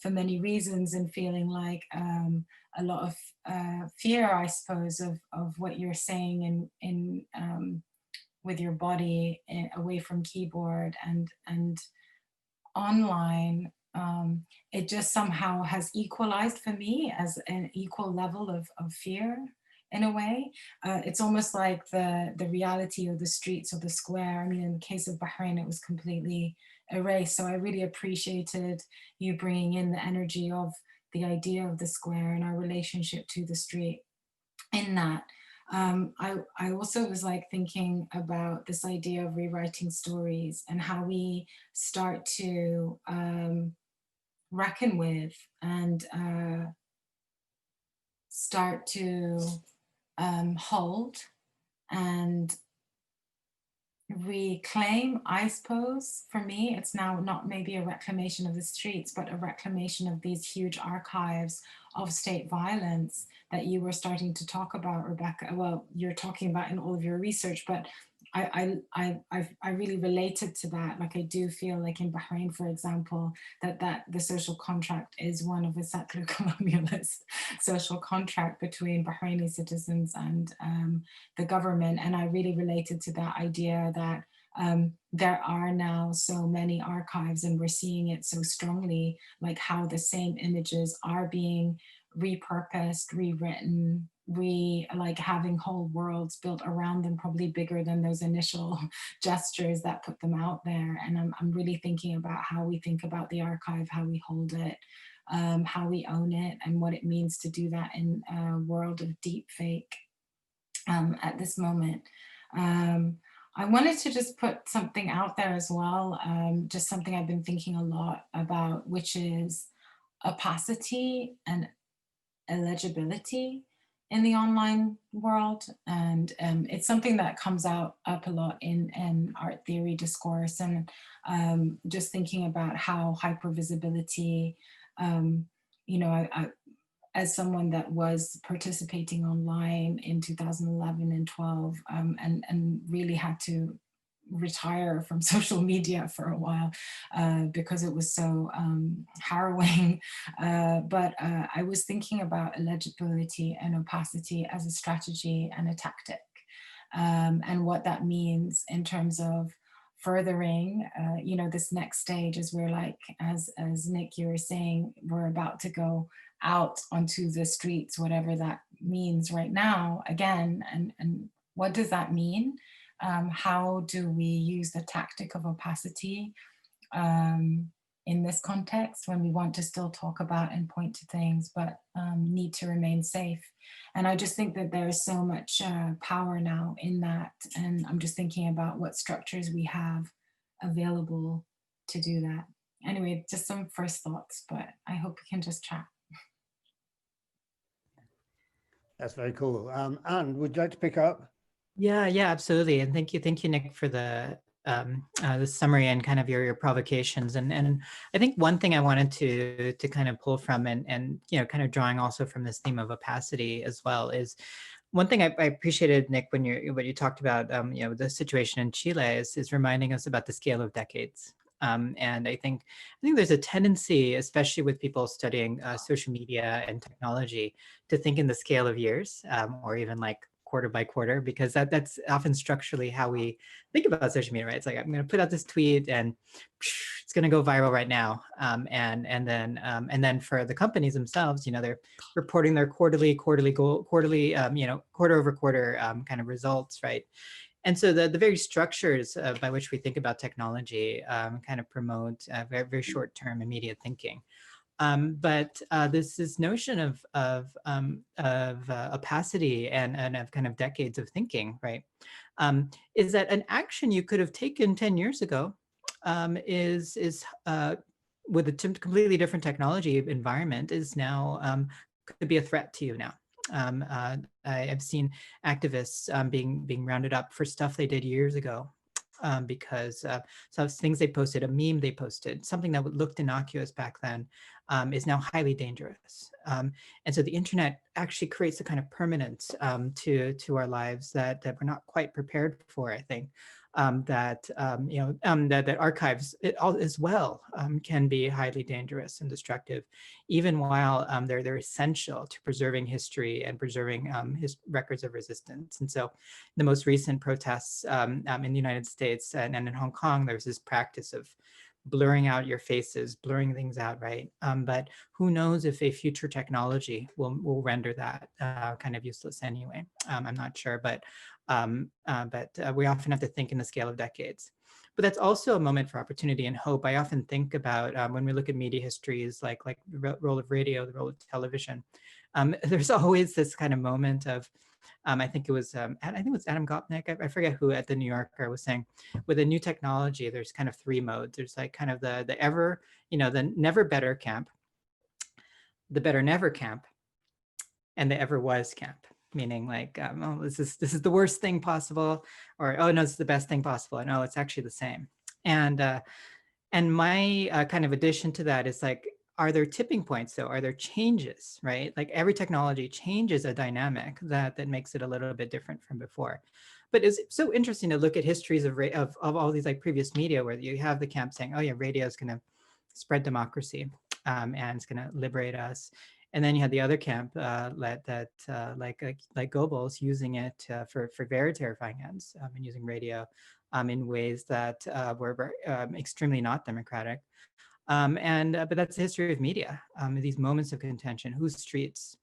for many reasons, and feeling like a lot of fear, I suppose, of what you're saying in with your body away from keyboard and online, it just somehow has equalized for me as an equal level of fear in a way. It's almost like the reality of the streets or the square. I mean, in the case of Bahrain, it was completely erased. So I really appreciated you bringing in the energy of the idea of the square and our relationship to the street in that. I also was like thinking about this idea of rewriting stories and how we start to reckon with and start to hold and reclaim. I suppose for me, it's now not maybe a reclamation of the streets, but a reclamation of these huge archives of state violence that you were starting to talk about, Rebecca. Well, you're talking about in all of your research, but I really related to that. Like I do feel like in Bahrain, for example, that the social contract is one of a settler colonialist social contract between Bahraini citizens and the government. And I really related to that idea that there are now so many archives, and we're seeing it so strongly, like how the same images are being repurposed, rewritten, like having whole worlds built around them, probably bigger than those initial gestures that put them out there. And I'm really thinking about how we think about the archive, how we hold it, how we own it, and what it means to do that in a world of deep fake at this moment. I wanted to just put something out there as well, just something I've been thinking a lot about, which is opacity and illegibility in the online world. And it's something that comes up a lot in art theory discourse, and just thinking about how hypervisibility, you know, as someone that was participating online in 2011 and 12, and really had to retire from social media for a while because it was so harrowing. But I was thinking about illegibility and opacity as a strategy and a tactic, and what that means in terms of furthering, you know, this next stage, as we're like, as Nick, you were saying, we're about to go out onto the streets, whatever that means right now, again, and what does that mean? How do we use the tactic of opacity in this context when we want to still talk about and point to things, but need to remain safe? And I just think that there is so much power now in that. And I'm just thinking about what structures we have available to do that. Anyway, just some first thoughts, but I hope we can just chat.
That's very cool. Anne, would you like to pick up?
Yeah, absolutely. And thank you, Nick, for the summary and kind of your provocations. And I think one thing I wanted to kind of pull from, and you know, kind of drawing also from this theme of opacity as well, is one thing I appreciated, Nick, when you talked about you know, the situation in Chile is reminding us about the scale of decades. And I think there's a tendency, especially with people studying social media and technology, to think in the scale of years, or even like quarter by quarter, because that's often structurally how we think about social media, right? It's like, I'm going to put out this tweet and it's going to go viral right now. And then for the companies themselves, you know, they're reporting their quarterly, you know, quarter over quarter kind of results, right? And so the very structures by which we think about technology kind of promote very, very short-term immediate thinking. But this notion of opacity and of kind of decades of thinking, right, is that an action you could have taken 10 years ago is with a completely different technology environment is now could be a threat to you now. I've seen activists being rounded up for stuff they did years ago because some things they posted, a meme they posted, something that looked innocuous back then is now highly dangerous. And so the internet actually creates a kind of permanence to our lives that we're not quite prepared for, I think. That archives as well can be highly dangerous and destructive, even while they're essential to preserving history and preserving his records of resistance. And so, the most recent protests in the United States and in Hong Kong, there's this practice of blurring out your faces, blurring things out, right? But who knows if a future technology will render that kind of useless anyway? I'm not sure, but we often have to think in the scale of decades. But that's also a moment for opportunity and hope. I often think about when we look at media histories, like the role of radio, the role of television. There's always this kind of moment of, I think it was Adam Gopnik, I forget who at the New Yorker was saying, with a new technology, there's kind of three modes. There's like kind of the ever, you know, the never better camp, the better never camp, and the ever was camp. Meaning like, oh, this is the worst thing possible, or oh no, it's the best thing possible. No, it's actually the same. And my kind of addition to that is like, are there tipping points though? Are there changes, right? Like every technology changes a dynamic that makes it a little bit different from before. But it's so interesting to look at histories of all these like previous media where you have the camp saying, oh yeah, radio is going to spread democracy and it's going to liberate us. And then you had the other camp like Goebbels using it for very terrifying ends and using radio in ways that were extremely not democratic. But that's the history of media, these moments of contention, whose streets,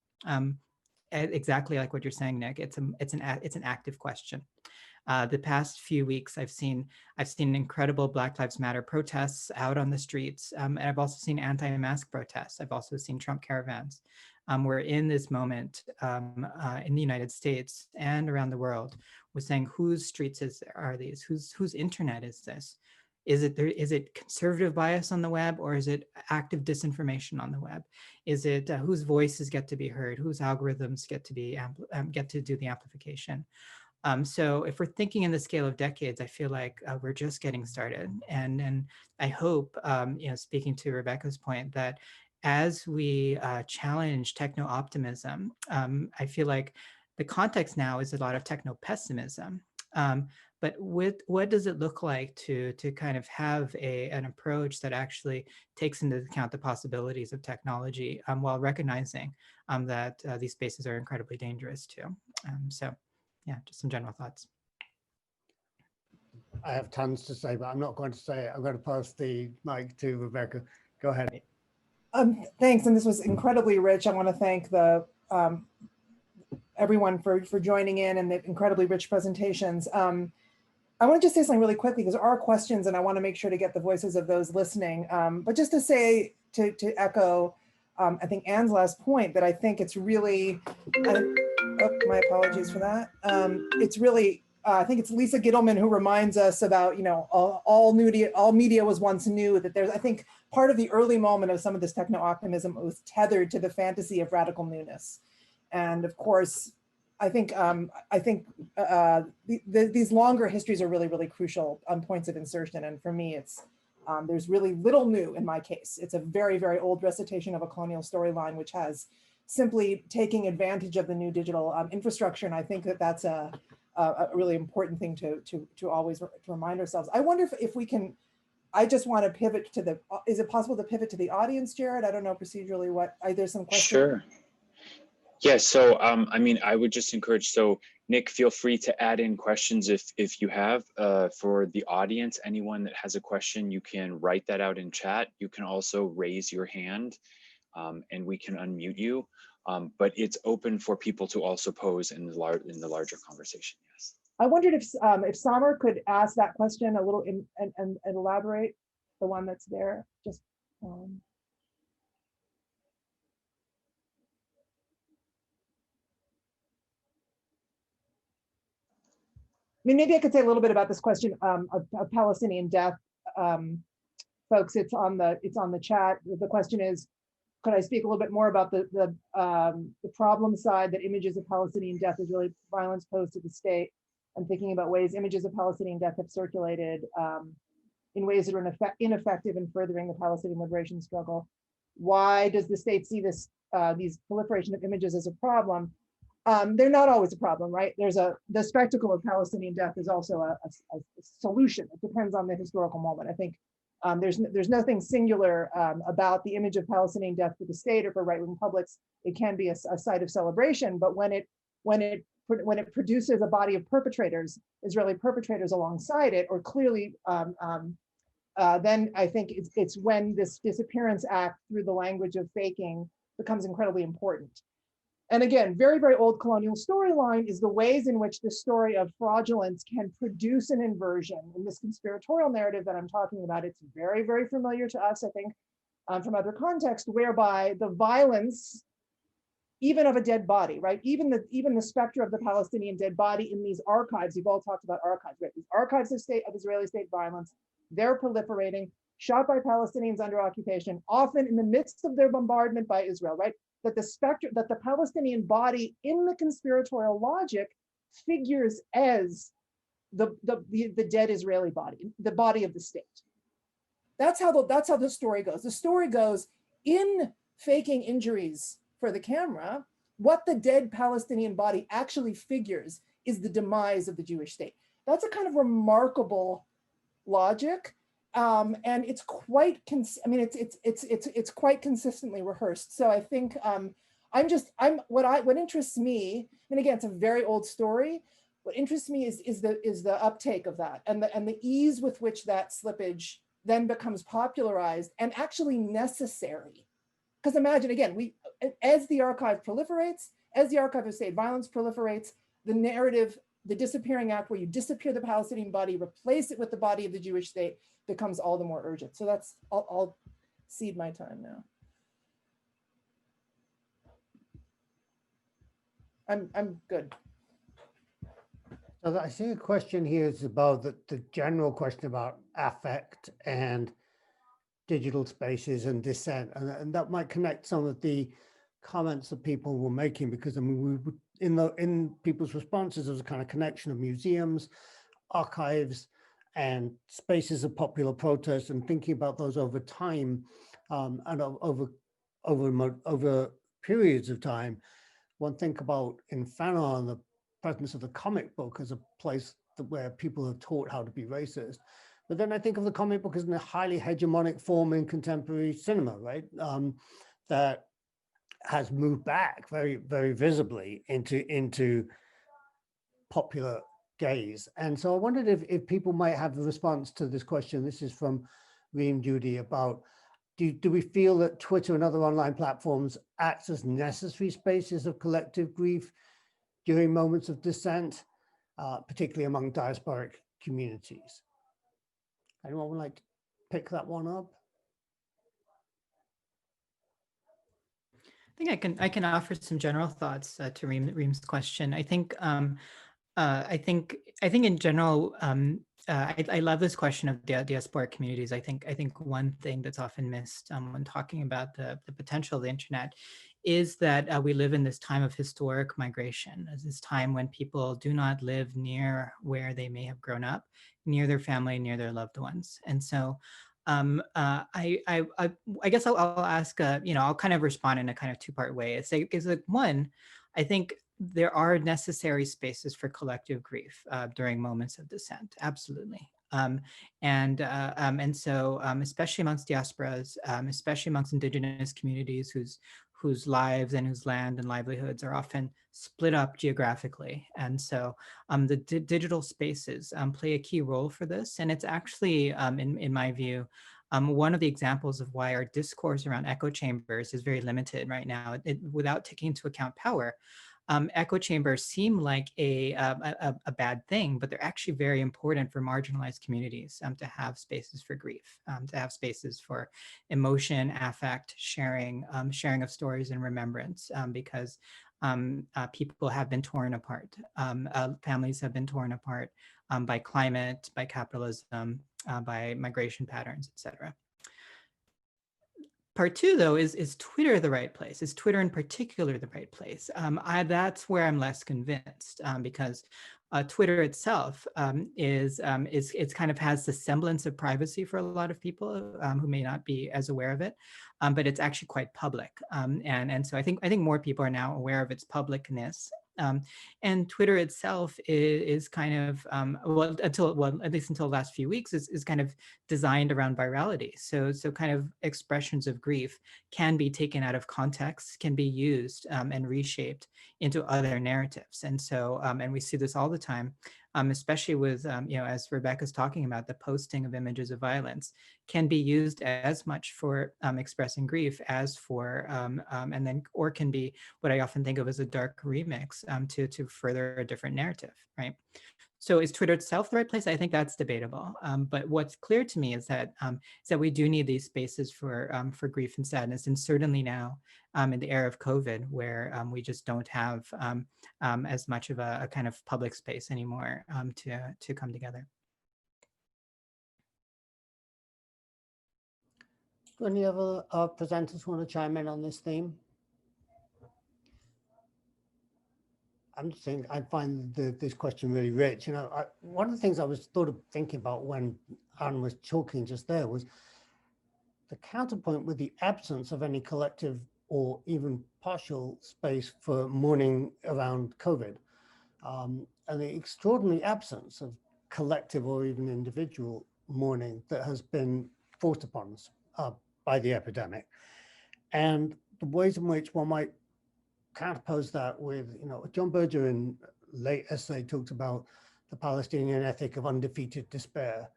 exactly like what you're saying, Nick, it's an active question. The past few weeks, I've seen incredible Black Lives Matter protests out on the streets, and I've also seen anti-mask protests. I've also seen Trump caravans. We're in this moment in the United States and around the world. We're saying, whose streets are these? Whose internet is this? Is it conservative bias on the web, or is it active disinformation on the web? Is it whose voices get to be heard? Whose algorithms get to do the amplification? So if we're thinking in the scale of decades, I feel like we're just getting started. And I hope, speaking to Rebecca's point, that as we challenge techno-optimism, I feel like the context now is a lot of techno-pessimism. But what does it look like to kind of have an approach that actually takes into account the possibilities of technology while recognizing that these spaces are incredibly dangerous too? So yeah, just some general thoughts.
I have tons to say, but I'm not going to say it. I'm going to pass the mic to Rebecca. Go ahead.
Thanks, and this was incredibly rich. I want to thank the everyone for joining in and the incredibly rich presentations. I want to just say something really quickly because there are questions and I want to make sure to get the voices of those listening. But just to say, to echo, I think Anne's last point, that I think it's really, my apologies for that. It's really, I think it's Lisa Gittleman who reminds us about, all media was once new, that there's, I think part of the early moment of some of this techno-optimism was tethered to the fantasy of radical newness. And of course, I think these longer histories are really, really crucial on points of insertion. And for me, it's there's really little new in my case. It's a very, very old recitation of a colonial storyline, which has simply taking advantage of the new digital infrastructure. And I think that that's a really important thing to always remind ourselves. I wonder if we can, I just want to pivot to the, is it possible to pivot to the audience, Jared? I don't know procedurally what, there's some questions.
Sure. Yeah, so I mean, I would just encourage, so Nick, feel free to add in questions if you have. For the audience, anyone that has a question, you can write that out in chat. You can also raise your hand and we can unmute you. But it's open for people to also pose in the larger conversation, yes.
I wondered if Samer could ask that question a little and elaborate, the one that's there, just. I mean, maybe I could say a little bit about this question of Palestinian death. Folks, it's on the chat. The question is, could I speak a little bit more about the problem side that images of Palestinian death, Israeli violence posed to the state? I'm thinking about ways images of Palestinian death have circulated in ways that are ineffective in furthering the Palestinian liberation struggle. Why does the state see these proliferation of images as a problem? They're not always a problem, right? The spectacle of Palestinian death is also a solution. It depends on the historical moment. I think there's nothing singular about the image of Palestinian death for the state or for right-wing publics. It can be a site of celebration, but when it produces a body of perpetrators, Israeli perpetrators alongside it, or clearly, then I think it's when this disappearance act through the language of faking becomes incredibly important. And again, very, very old colonial storyline is the ways in which the story of fraudulence can produce an inversion. In this conspiratorial narrative that I'm talking about, it's very, very familiar to us, I think, from other contexts, whereby the violence, even of a dead body, right? Even the specter of the Palestinian dead body in these archives, you've all talked about archives, right? These archives of Israeli state violence, they're proliferating, shot by Palestinians under occupation, often in the midst of their bombardment by Israel, right? That the Palestinian body in the conspiratorial logic figures as the dead Israeli body, the body of the state. That's how the story goes. The story goes, in faking injuries for the camera, what the dead Palestinian body actually figures is the demise of the Jewish state. That's a kind of remarkable logic. And it's quite, it's quite consistently rehearsed. So I think what interests me, and again, it's a very old story. What interests me is the uptake of that and the ease with which that slippage then becomes popularized and actually necessary. Because imagine, again, as the archive proliferates, as the archive of state violence proliferates, the narrative, the disappearing act where you disappear the Palestinian body, replace it with the body of the Jewish state, becomes all the more urgent. So that's, I'll cede my time now. I'm good.
So I see a question here is about the general question about affect and digital spaces and dissent, and that might connect some of the comments that people were making, because I mean, in people's responses, there's a kind of connection of museums, archives, and spaces of popular protest, and thinking about those over time and over periods of time. One think about in Fanon, the presence of the comic book as a place where people are taught how to be racist. But then I think of the comic book as a highly hegemonic form in contemporary cinema, right? That has moved back very, very visibly into popular gaze. And so I wondered if people might have a response to this question. This is from Reem Judy about, do we feel that Twitter and other online platforms act as necessary spaces of collective grief during moments of dissent, particularly among diasporic communities? Anyone would like to pick that one up?
I think I can offer some general thoughts to Reem's question. I think in general, I love this question of diasporic communities. I think one thing that's often missed when talking about the potential of the internet is that we live in this time of historic migration, as this time when people do not live near where they may have grown up, near their family, near their loved ones. And so I guess I'll ask, I'll kind of respond in a kind of two-part way. It's like one, I think there are necessary spaces for collective grief during moments of dissent, absolutely. And so especially amongst diasporas, especially amongst indigenous communities whose lives and whose land and livelihoods are often split up geographically. And so the digital spaces play a key role for this. And it's actually, in my view, one of the examples of why our discourse around echo chambers is very limited right now, without taking into account power. Echo chambers seem like a bad thing, but they're actually very important for marginalized communities to have spaces for grief, to have spaces for emotion, affect, sharing of stories and remembrance, because people have been torn apart. Families have been torn apart by climate, by capitalism, by migration patterns, etc. Part two, though, is Twitter the right place? Is Twitter in particular the right place? That's where I'm less convinced, because Twitter itself it's kind of has the semblance of privacy for a lot of people who may not be as aware of it, but it's actually quite public, and so I think more people are now aware of its publicness. And Twitter itself is kind of, at least until the last few weeks, is kind of designed around virality. So kind of expressions of grief can be taken out of context, can be used and reshaped into other narratives. And so, and we see this all the time, especially with, as Rebecca's talking about, the posting of images of violence can be used as much for expressing grief as for, or can be what I often think of as a dark remix to further a different narrative, right? So is Twitter itself the right place? I think that's debatable. But what's clear to me is that we do need these spaces for grief and sadness, and certainly now in the era of COVID, where we just don't have as much of a kind of public space anymore to come together.
Do any other presenters want to chime in on this theme? I'm just saying, I find this question really rich. One of the things I was thinking about when Anne was talking just there was the counterpoint with the absence of any collective or even partial space for mourning around COVID. and the extraordinary absence of collective or even individual mourning that has been forced upon us by the epidemic, and the ways in which one might counterpose that with, John Berger in late essay talked about the Palestinian ethic of undefeated despair,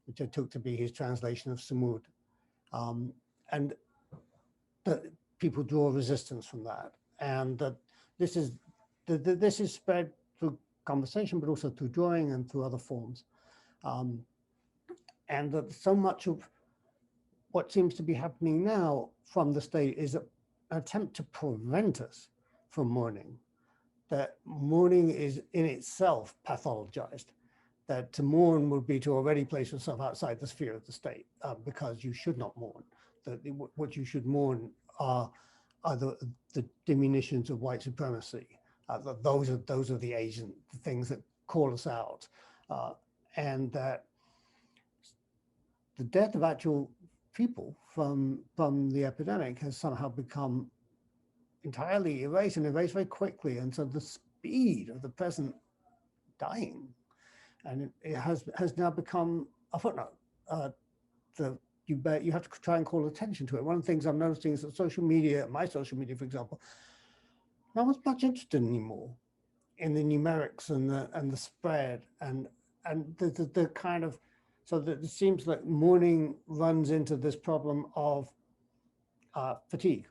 which I took to be his translation of Samud, and that people draw resistance from that, and that this is spread through conversation, but also through drawing and through other forms, and that so much of what seems to be happening now from the state is an attempt to prevent us from mourning, that mourning is in itself pathologized, that to mourn would be to already place yourself outside the sphere of the state, because you should not mourn, that what you should mourn are the diminutions of white supremacy. Those are the agent, the things that call us out, and that the death of actual people from the epidemic has somehow become entirely erased, and erased very quickly. And so the speed of the present dying, and it has now become a footnote. You have to try and call attention to it. One of the things I'm noticing is that social media, my social media, for example, no one's much interested anymore in the numerics and the spread and the kind of, so that it seems like mourning runs into this problem of fatigue,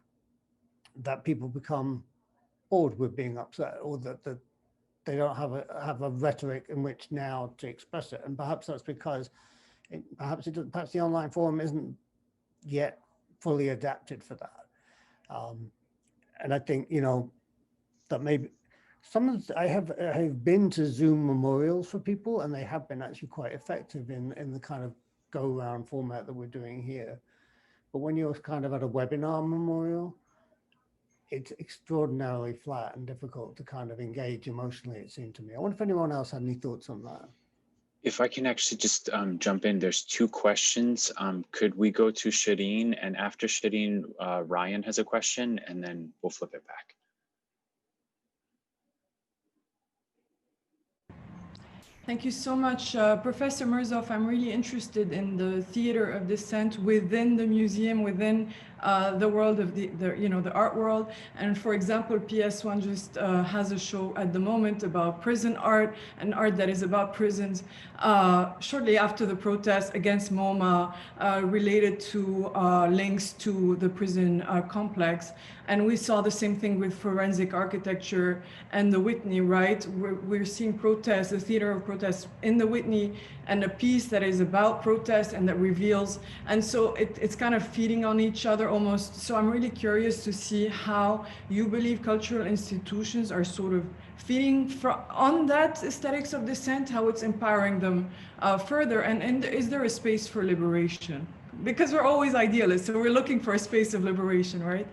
that people become bored with being upset, or that they don't have a rhetoric in which now to express it. And perhaps that's because perhaps the online forum isn't yet fully adapted for that. And I think, that maybe I have been to Zoom memorials for people, and they have been actually quite effective in the kind of go around format that we're doing here. But when you're kind of at a webinar memorial, it's extraordinarily flat and difficult to kind of engage emotionally, it seemed to me. I wonder if anyone else had any thoughts on that.
If I can actually just jump in, there's two questions. Could we go to Shireen, and after Shireen, Ryan has a question, and then we'll flip it back.
Thank you so much, Professor Mirzoff. I'm really interested in the theater of dissent within the museum, within the world of the art world. And for example, PS1 just has a show at the moment about prison art and art that is about prisons. Shortly after the protests against MoMA, related to links to the prison complex. And we saw the same thing with forensic architecture and the Whitney, right? We're seeing protests, the theater of protests in the Whitney, and a piece that is about protest and that reveals. And so it's kind of feeding on each other almost. So I'm really curious to see how you believe cultural institutions are sort of feeding on that aesthetics of dissent, how it's empowering them further. And is there a space for liberation? Because we're always idealists, so we're looking for a space of liberation, right?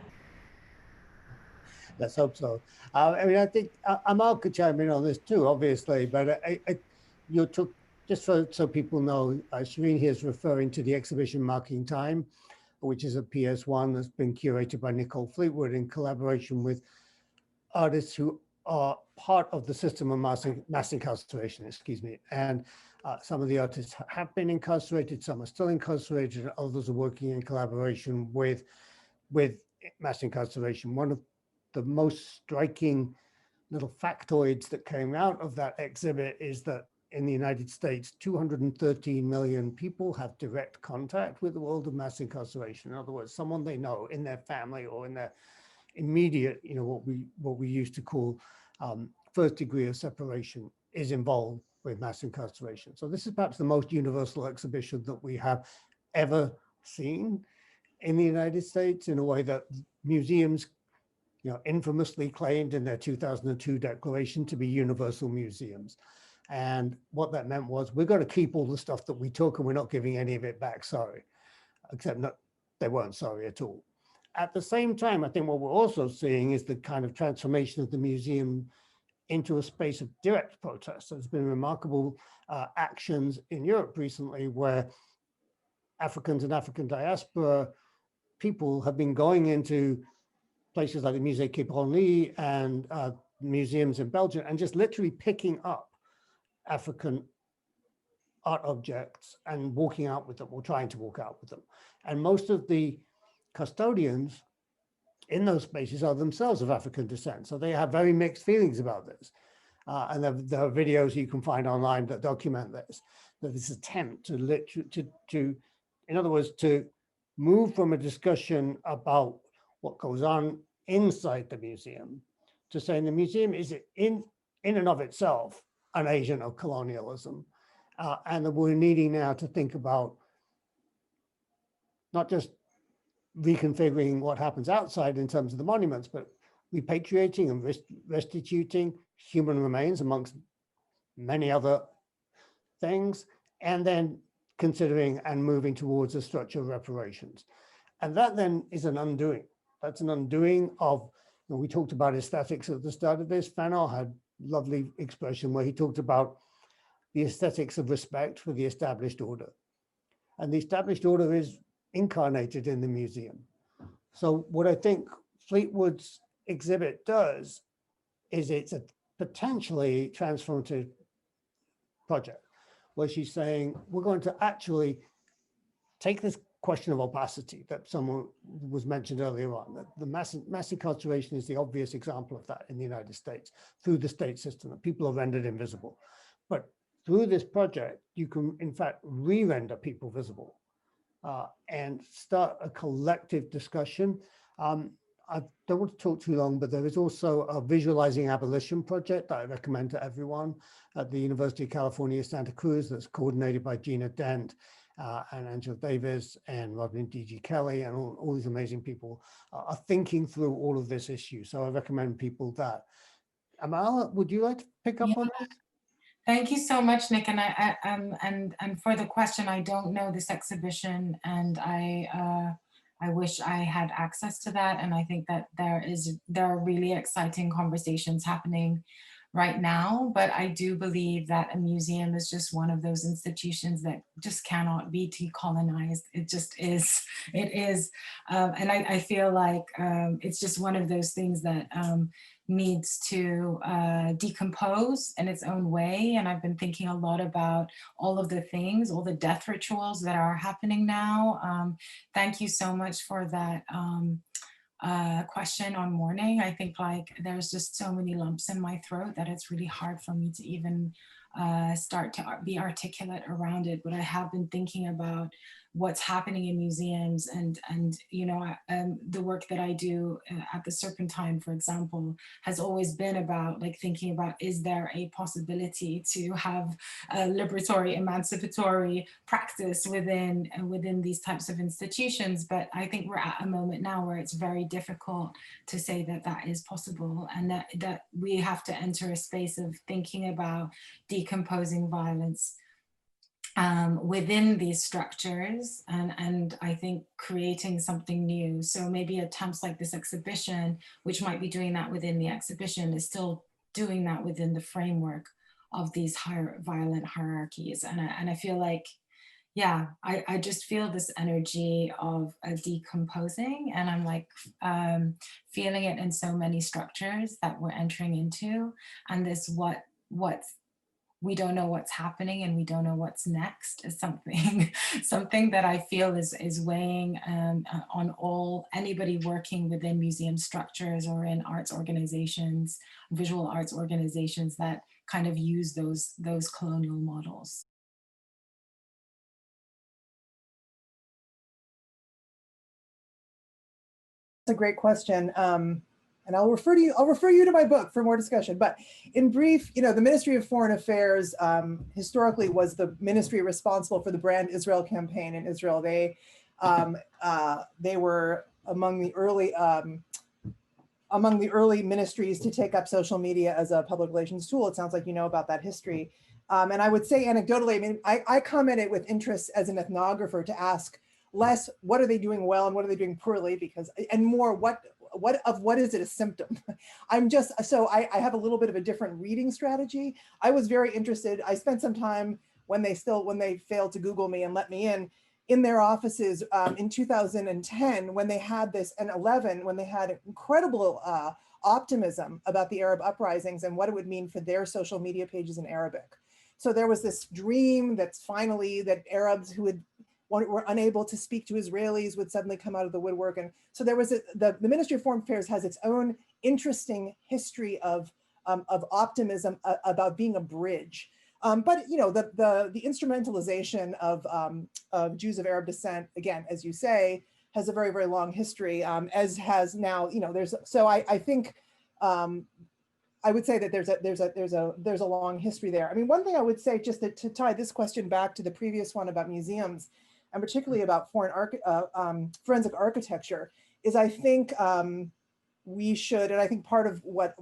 Let's hope so. I mean, I think Amal could chime in on this too, obviously, but you took, just so people know, Shireen here is referring to the exhibition Marking Time, which is a PS1 that's been curated by Nicole Fleetwood in collaboration with artists who are part of the system of mass incarceration, excuse me. And some of the artists have been incarcerated, some are still incarcerated, and others are working in collaboration with mass incarceration. One of the most striking little factoids that came out of that exhibit is that in the United States, 213 million people have direct contact with the world of mass incarceration. In other words, someone they know in their family or in their immediate, what we used to call first degree of separation is involved with mass incarceration. So this is perhaps the most universal exhibition that we have ever seen in the United States, in a way that museums infamously claimed in their 2002 declaration to be universal museums. And what that meant was, we're going to keep all the stuff that we took and we're not giving any of it back, sorry. Except that they weren't sorry at all. At the same time, I think what we're also seeing is the kind of transformation of the museum into a space of direct protest. There's been remarkable actions in Europe recently where Africans and African diaspora people have been going into places like the Musée Quai Branly and museums in Belgium and just literally picking up African art objects and walking out with them, or trying to walk out with them. And most of the custodians in those spaces are themselves of African descent. So they have very mixed feelings about this. And there are videos you can find online that document this, that this attempt to, in other words, to move from a discussion about what goes on inside the museum to saying the museum is in and of itself an agent of colonialism. And that we're needing now to think about not just reconfiguring what happens outside in terms of the monuments, but repatriating and restituting human remains amongst many other things, and then considering and moving towards a structure of reparations. And that then is an undoing. That's an undoing of, you know, we talked about aesthetics at the start of this. Fanon had a lovely expression where he talked about the aesthetics of respect for the established order. And the established order is incarnated in the museum. So what I think Fleetwood's exhibit does is it's a potentially transformative project where she's saying, we're going to actually take this question of opacity that someone was mentioned earlier on, that the mass incarceration is the obvious example of that in the United States through the state system, that people are rendered invisible. But through this project, you can in fact re-render people visible and start a collective discussion. I don't want to talk too long, but there is also a visualizing abolition project that I recommend to everyone at the University of California, Santa Cruz, that's coordinated by Gina Dent and Angela Davis and Rodney D.G. Kelly, and all these amazing people are thinking through all of this issue. So I recommend people that. Amal, would you like to pick up on this?
Thank you so much, Nick. And and for the question, I don't know this exhibition, and I wish I had access to that. And I think that there are really exciting conversations happening right now. But I do believe that a museum is just one of those institutions that just cannot be decolonized. It just is. It is. And I feel like it's just one of those things that needs to decompose in its own way. And I've been thinking a lot about all of the things, all the death rituals that are happening now. Thank you so much for that question on mourning. I think like there's just so many lumps in my throat that it's really hard for me to even start to be articulate around it. But I have been thinking about what's happening in museums and you know, the work that I do at the Serpentine, for example, has always been about like thinking about, is there a possibility to have a liberatory, emancipatory practice within these types of institutions? But I think we're at a moment now where it's very difficult to say that that is possible, and that we have to enter a space of thinking about decomposing violence within these structures, and I think creating something new. So maybe attempts like this exhibition, which might be doing that within the exhibition, is still doing that within the framework of these violent hierarchies. And I feel like, yeah, I just feel this energy of decomposing, and I'm like feeling it in so many structures that we're entering into, and this what's we don't know what's happening and we don't know what's next is something that I feel is weighing on anybody working within museum structures or in arts organizations, visual arts organizations that kind of use those colonial models.
That's a great question. And I'll refer you to my book for more discussion. But in brief, you know, the Ministry of Foreign Affairs historically was the ministry responsible for the Brand Israel campaign in Israel. They were among the early ministries to take up social media as a public relations tool. It sounds like you know about that history. And I would say anecdotally, I mean, I commented with interest as an ethnographer to ask less, what are they doing well and what are they doing poorly? And more, what is it a symptom? I have a little bit of a different reading strategy. I was very interested. I spent some time when they failed to Google me and let me in their offices in 2010, when they had this, and 11, when they had incredible optimism about the Arab uprisings and what it would mean for their social media pages in Arabic. So there was this dream that's finally that Arabs who were unable to speak to Israelis would suddenly come out of the woodwork. And so there was the Ministry of Foreign Affairs has its own interesting history of optimism about being a bridge. But you know, the instrumentalization of Jews of Arab descent, again, as you say, has a very, very long history, as has now, you know, I think I would say that there's a long history there. I mean, one thing I would say, just to tie this question back to the previous one about museums, and particularly about forensic architecture, is I think we should, and I think part of what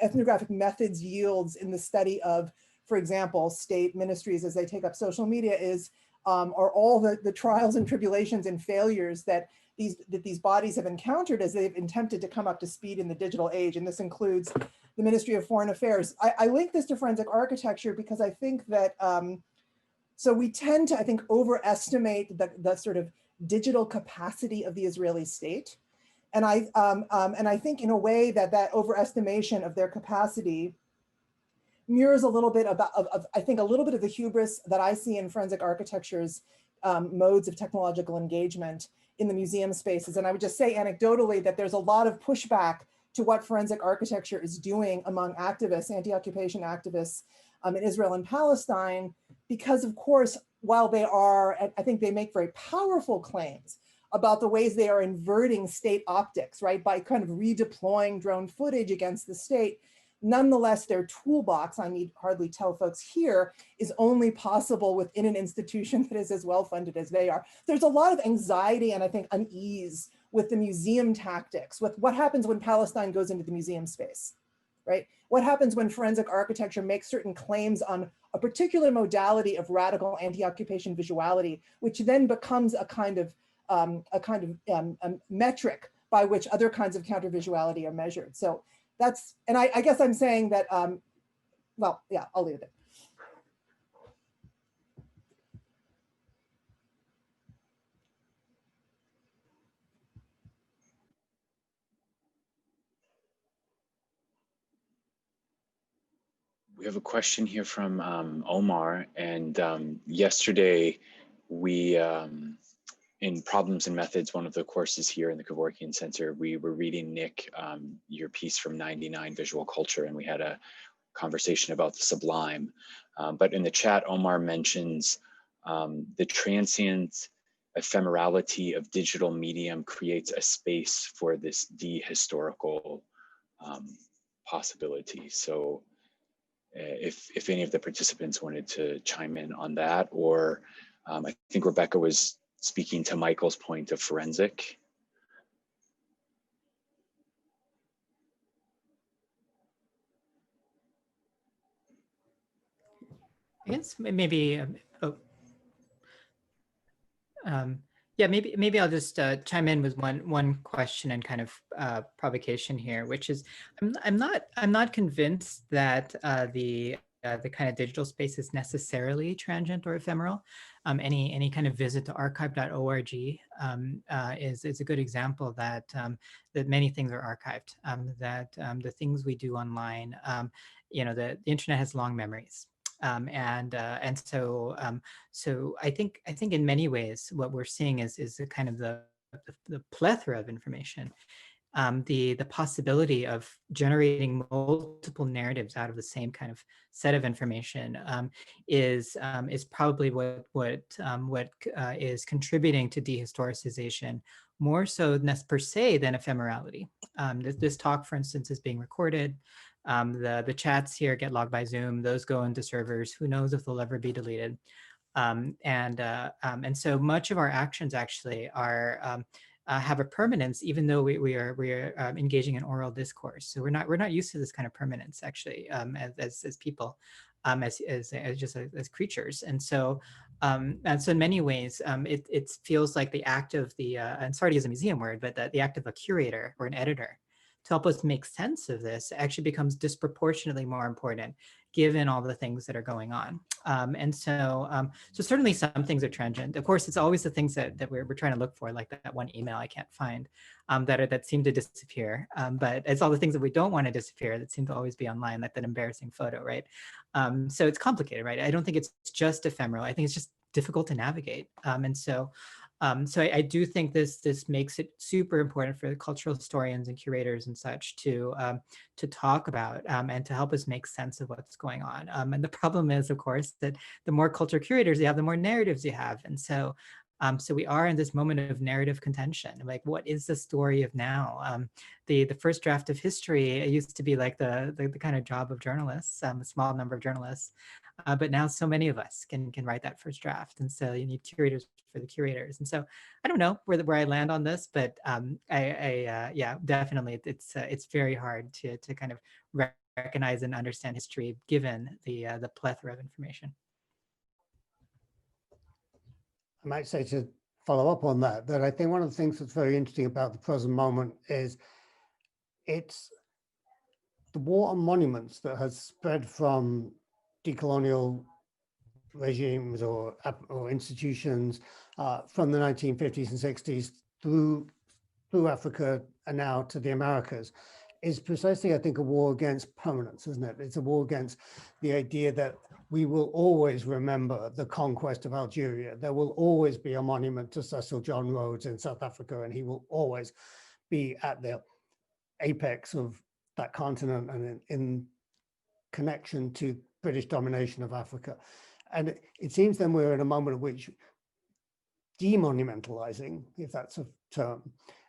ethnographic methods yields in the study of, for example, state ministries as they take up social media are all the trials and tribulations and failures that these bodies have encountered as they've attempted to come up to speed in the digital age. And this includes the Ministry of Foreign Affairs. I link this to forensic architecture because I think that, so we tend to, I think, overestimate the sort of digital capacity of the Israeli state. And I think in a way that overestimation of their capacity mirrors a little bit of I think a little bit of the hubris that I see in forensic architecture's modes of technological engagement in the museum spaces. And I would just say anecdotally that there's a lot of pushback to what forensic architecture is doing among activists, anti-occupation activists in Israel and Palestine, because of course, while they are, I think they make very powerful claims about the ways they are inverting state optics, right? By kind of redeploying drone footage against the state. Nonetheless, their toolbox, I need hardly tell folks here, is only possible within an institution that is as well funded as they are. There's a lot of anxiety and I think unease with the museum tactics, with what happens when Palestine goes into the museum space, right? What happens when forensic architecture makes certain claims on a particular modality of radical anti-occupation visuality, which then becomes a kind of metric by which other kinds of counter-visuality are measured. So that's, and I guess I'm saying that, well, yeah, I'll leave it there.
We have a question here from Omar, and yesterday we, in Problems and Methods, one of the courses here in the Kevorkian Center, we were reading, Nick, your piece from 99 Visual Culture, and we had a conversation about the sublime. But in the chat, Omar mentions the transient ephemerality of digital medium creates a space for this dehistorical possibility. So if any of the participants wanted to chime in on that, or I think Rebecca was speaking to Michael's point of forensic.
I guess maybe, yeah, maybe I'll just chime in with one question and kind of provocation here, which is I'm not convinced that the kind of digital space is necessarily transient or ephemeral. Any kind of visit to archive.org is a good example that that many things are archived. That the things we do online, you know, the internet has long memories. And so I think in many ways what we're seeing is a kind of the plethora of information, the possibility of generating multiple narratives out of the same kind of set of information is probably what is contributing to dehistoricization more so per se than ephemerality. This talk, for instance, is being recorded. The chats here get logged by Zoom. Those go into servers. Who knows if they'll ever be deleted? And so much of our actions actually are have a permanence, even though we are engaging in oral discourse. So we're not used to this kind of permanence actually as people, as creatures. And so in many ways, it feels like the act of the and sorry to use a museum word, but the act of a curator or an editor to help us make sense of this actually becomes disproportionately more important given all the things that are going on. So certainly some things are transient. Of course, it's always the things that we're trying to look for, like that one email I can't find, that seem to disappear. But it's all the things that we don't want to disappear that seem to always be online, like that embarrassing photo, right? So it's complicated, right? I don't think it's just ephemeral. I think it's just difficult to navigate. So I do think this makes it super important for the cultural historians and curators and such to talk about and to help us make sense of what's going on. And the problem is, of course, that the more culture curators you have, the more narratives you have. And so we are in this moment of narrative contention. Like, what is the story of now? The first draft of history, it used to be like the kind of job of journalists, a small number of journalists. But now so many of us can write that first draft. And so you need curators for the curators. And so I don't know where I land on this, but yeah, definitely it's very hard to kind of recognize and understand history given the plethora of information.
I might say, to follow up on that I think one of the things that's very interesting about the present moment is it's the war on monuments that has spread from decolonial regimes or institutions from the 1950s and 60s through Africa and now to the Americas is precisely, I think, a war against permanence, isn't it? It's a war against the idea that we will always remember the conquest of Algeria. There will always be a monument to Cecil John Rhodes in South Africa, and he will always be at the apex of that continent and in connection to British domination of Africa. And it seems then we're in a moment at which demonumentalizing, if that's a term,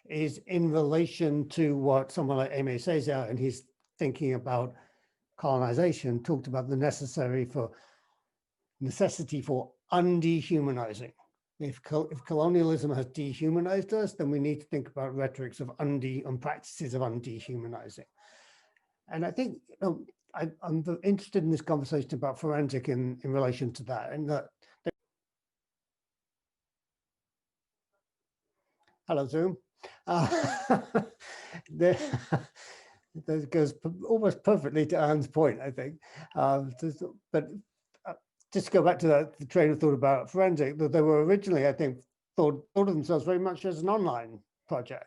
is in relation to what someone like Aimé Césaire, and he's thinking about colonization, talked about the necessity for undehumanizing. If colonialism has dehumanized us, then we need to think about rhetorics of and practices of undehumanizing. And I think I'm interested in this conversation about forensic in relation to that, and that. Hello, Zoom. That goes almost perfectly to Anne's point, I think. But just to go back to the train of thought about forensic, that they were originally, I think, thought of themselves very much as an online project,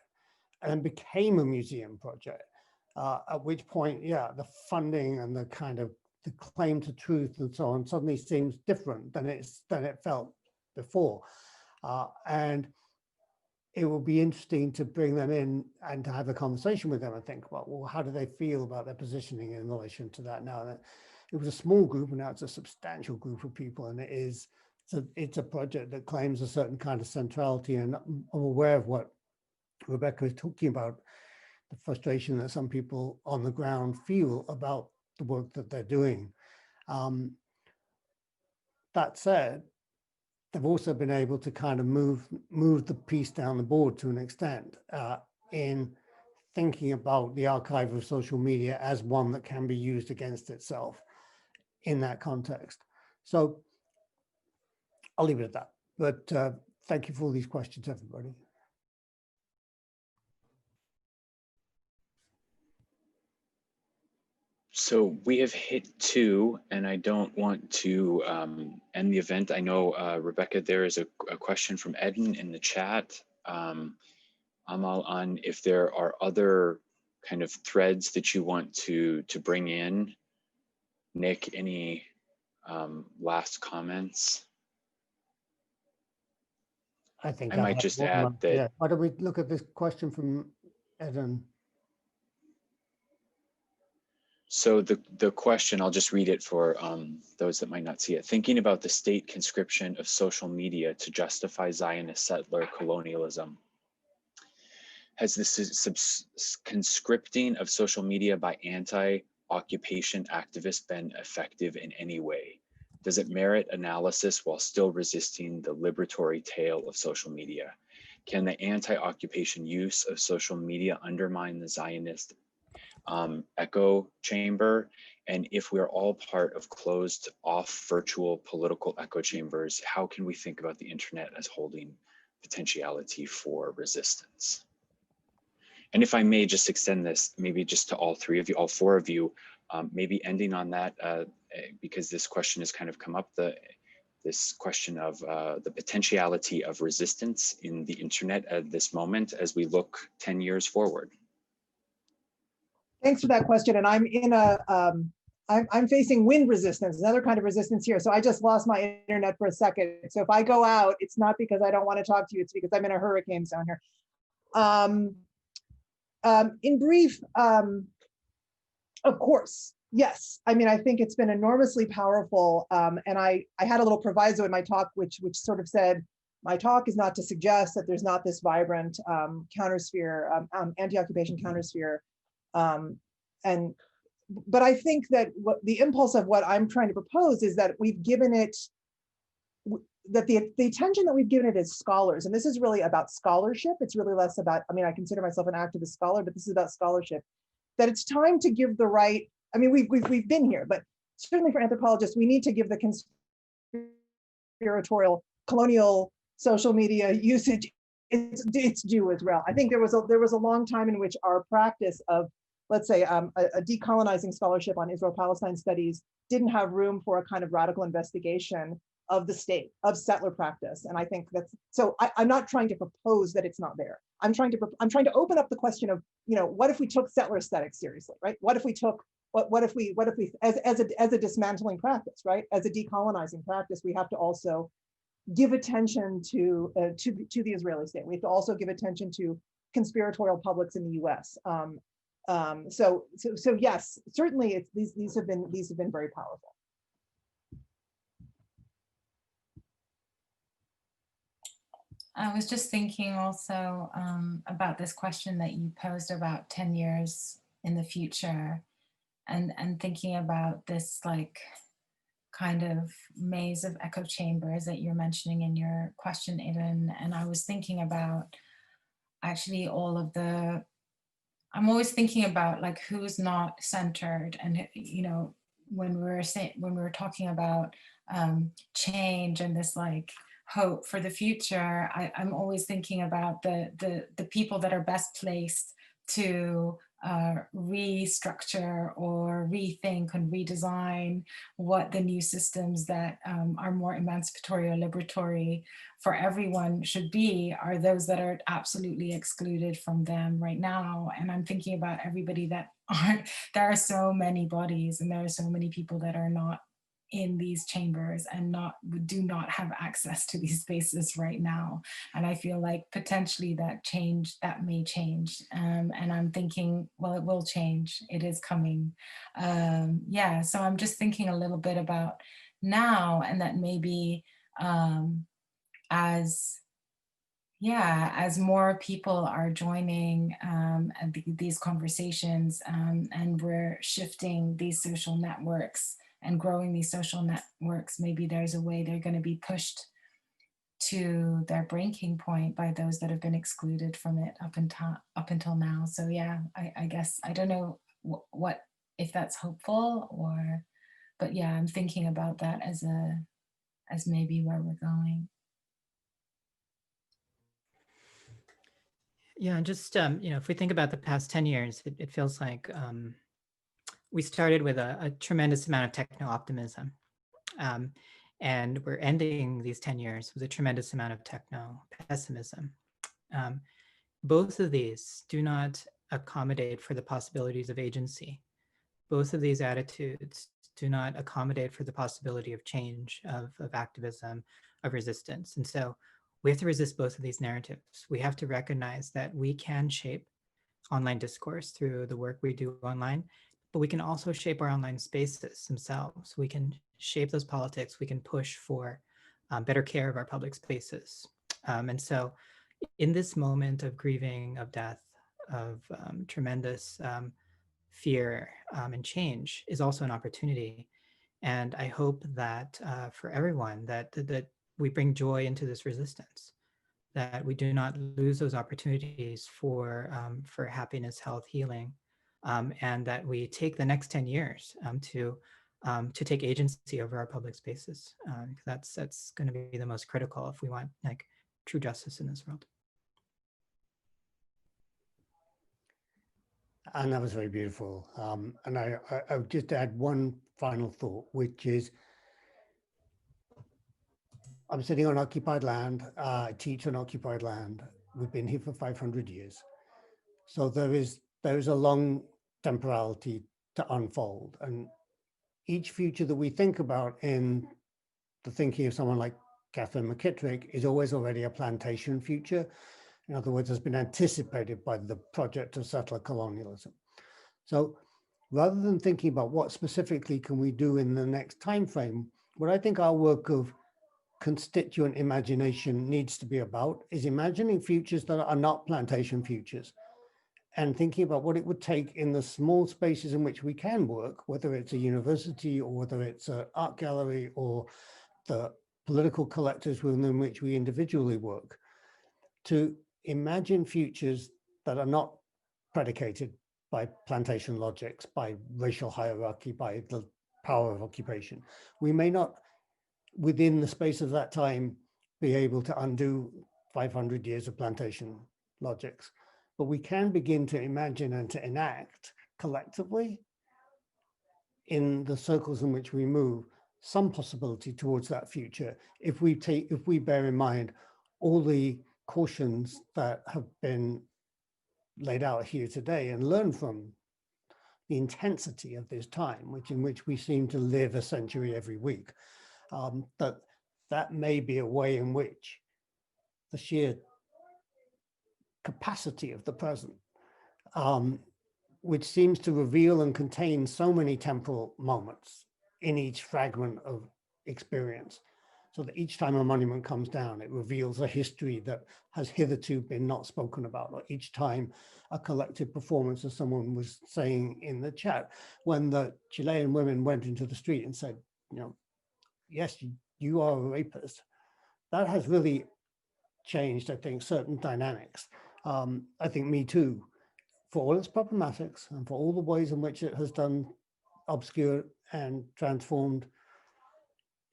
and then became a museum project. At which point, yeah, the funding and the kind of the claim to truth and so on suddenly seems different than it felt before, and it will be interesting to bring them in and to have a conversation with them and think about, well, how do they feel about their positioning in relation to that now? That it was a small group and now it's a substantial group of people, and it's a project that claims a certain kind of centrality. And I'm aware of what Rebecca is talking about, the frustration that some people on the ground feel about the work that they're doing. That said, they've also been able to kind of move the piece down the board to an extent in thinking about the archive of social media as one that can be used against itself in that context. So I'll leave it at that. But thank you for all these questions, everybody.
So we have hit 2, and I don't want to end the event. I know, Rebecca, there is a question from Eden in the chat. Amal, on if there are other kind of threads that you want to bring in. Nick, any last comments?
I think
I might just add that.
Yeah. Why don't we look at this question from Eden?
So the question, I'll just read it for those that might not see it. Thinking about the state conscription of social media to justify Zionist settler colonialism. Has this conscripting of social media by anti-occupation activists been effective in any way? Does it merit analysis while still resisting the liberatory tale of social media? Can the anti-occupation use of social media undermine the Zionist echo chamber? And if we're all part of closed off virtual political echo chambers, how can we think about the internet as holding potentiality for resistance? And if I may just extend this, maybe just to all 3 of you, all 4 of you, maybe ending on that because this question has kind of come up, this question of the potentiality of resistance in the internet at this moment as we look 10 years forward.
Thanks for that question. And I'm in I'm facing wind resistance, another kind of resistance here. So I just lost my internet for a second. So if I go out, it's not because I don't want to talk to you, it's because I'm in a hurricane zone here. In brief, of course, yes. I mean, I think it's been enormously powerful. And I had a little proviso in my talk, which sort of said, my talk is not to suggest that there's not this vibrant countersphere, anti-occupation countersphere. But I think that what the impulse of what I'm trying to propose is that we've given it, that the attention that we've given it as scholars, and this is really about scholarship. It's really less about, I mean, I consider myself an activist scholar, but this is about scholarship, that it's time to give the right, I mean, we've been here, but certainly for anthropologists, we need to give the conspiratorial colonial social media usage its due as well. I think there was a long time in which our practice of, let's say, a decolonizing scholarship on Israel-Palestine studies didn't have room for a kind of radical investigation of the state, of settler practice. And I think that's, so I'm not trying to propose that it's not there. I'm trying to open up the question of, you know, what if we took settler aesthetics seriously, right? What if we took, what if we, as a dismantling practice, right? As a decolonizing practice, we have to also give attention to the Israeli state. We have to also give attention to conspiratorial publics in the US. So yes, certainly these have been very powerful.
I was just thinking also about this question that you posed about 10 years in the future, and thinking about this like kind of maze of echo chambers that you're mentioning in your question, Aidan. And I was thinking about actually all of the, I'm always thinking about like who's not centered, and you know, when we're talking about change and this like hope for the future, I'm always thinking about the people that are best placed to restructure or rethink and redesign what the new systems that are more emancipatory or liberatory for everyone should be, are those that are absolutely excluded from them right now. And I'm thinking about everybody that aren't, there are so many bodies and there are so many people that are not in these chambers and do not have access to these spaces right now. And I feel like potentially that may change. And I'm thinking, well, it will change. It is coming. Yeah, so I'm just thinking a little bit about now, and that maybe as more people are joining these conversations, and we're shifting these social networks and growing these social networks, maybe there's a way they're going to be pushed to their breaking point by those that have been excluded from it up until now. So yeah, I guess, I don't know what if that's hopeful, or, but yeah, I'm thinking about that as maybe where we're going.
Yeah, and just, you know, if we think about the past 10 years, it feels like we started with a tremendous amount of techno-optimism. And we're ending these 10 years with a tremendous amount of techno-pessimism. Both of these do not accommodate for the possibilities of agency. Both of these attitudes do not accommodate for the possibility of change, of activism, of resistance. And so we have to resist both of these narratives. We have to recognize that we can shape online discourse through the work we do online, but we can also shape our online spaces themselves. We can shape those politics. We can push for better care of our public spaces. And so in this moment of grieving, of death, of tremendous fear and change is also an opportunity. And I hope that for everyone that we bring joy into this resistance, that we do not lose those opportunities for happiness, health, healing, and that we take the next 10 years to take agency over our public spaces. That's going to be the most critical if we want like true justice in this world.
And that was very beautiful. And I would just add one final thought, which is, I'm sitting on occupied land. I teach on occupied land. We've been here for 500 years. So there is a long temporality to unfold. And each future that we think about in the thinking of someone like Catherine McKittrick is always already a plantation future. In other words, has been anticipated by the project of settler colonialism. So rather than thinking about what specifically can we do in the next time frame, what I think our work of constituent imagination needs to be about is imagining futures that are not plantation futures, and thinking about what it would take in the small spaces in which we can work, whether it's a university or whether it's an art gallery or the political collectives within which we individually work, to imagine futures that are not predicated by plantation logics, by racial hierarchy, by the power of occupation. We may not, within the space of that time, be able to undo 500 years of plantation logics, but we can begin to imagine and to enact collectively in the circles in which we move some possibility towards that future if we bear in mind all the cautions that have been laid out here today and learn from the intensity of this time, in which we seem to live a century every week. That may be a way in which the sheer capacity of the present, which seems to reveal and contain so many temporal moments in each fragment of experience, so that each time a monument comes down, it reveals a history that has hitherto been not spoken about, or each time a collective performance, as someone was saying in the chat, when the Chilean women went into the street and said, yes, you are a rapist. That has really changed, I think, certain dynamics. I think Me Too, for all its problematics and for all the ways in which it has done obscure and transformed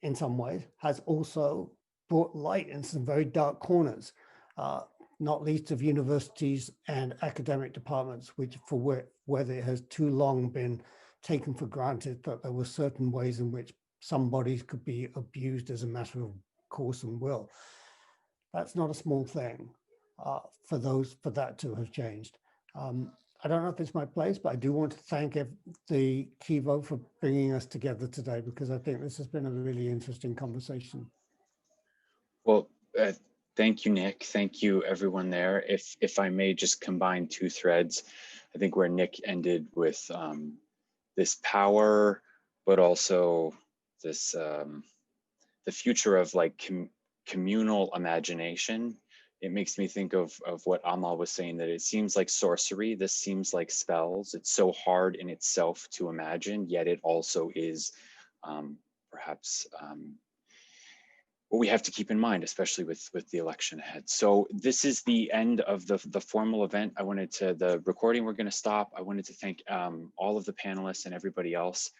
in some ways, has also brought light in some very dark corners, not least of universities and academic departments, which where it has too long been taken for granted that there were certain ways in which some bodies could be abused as a matter of course and will. That's not a small thing for that to have changed. I don't know if it's my place, but I do want to thank the Kivo for bringing us together today, because I think this has been a really interesting conversation.
Well, thank you, Nick. Thank you, everyone there. If I may just combine two threads, I think where Nick ended with this power, but also this the future of like communal imagination. It makes me think of what Amal was saying, that it seems like sorcery. This seems like spells. It's so hard in itself to imagine, yet it also is perhaps what we have to keep in mind, especially with the election ahead. So this is the end of the formal event. The recording, we're going to stop. I wanted to thank all of the panelists and everybody else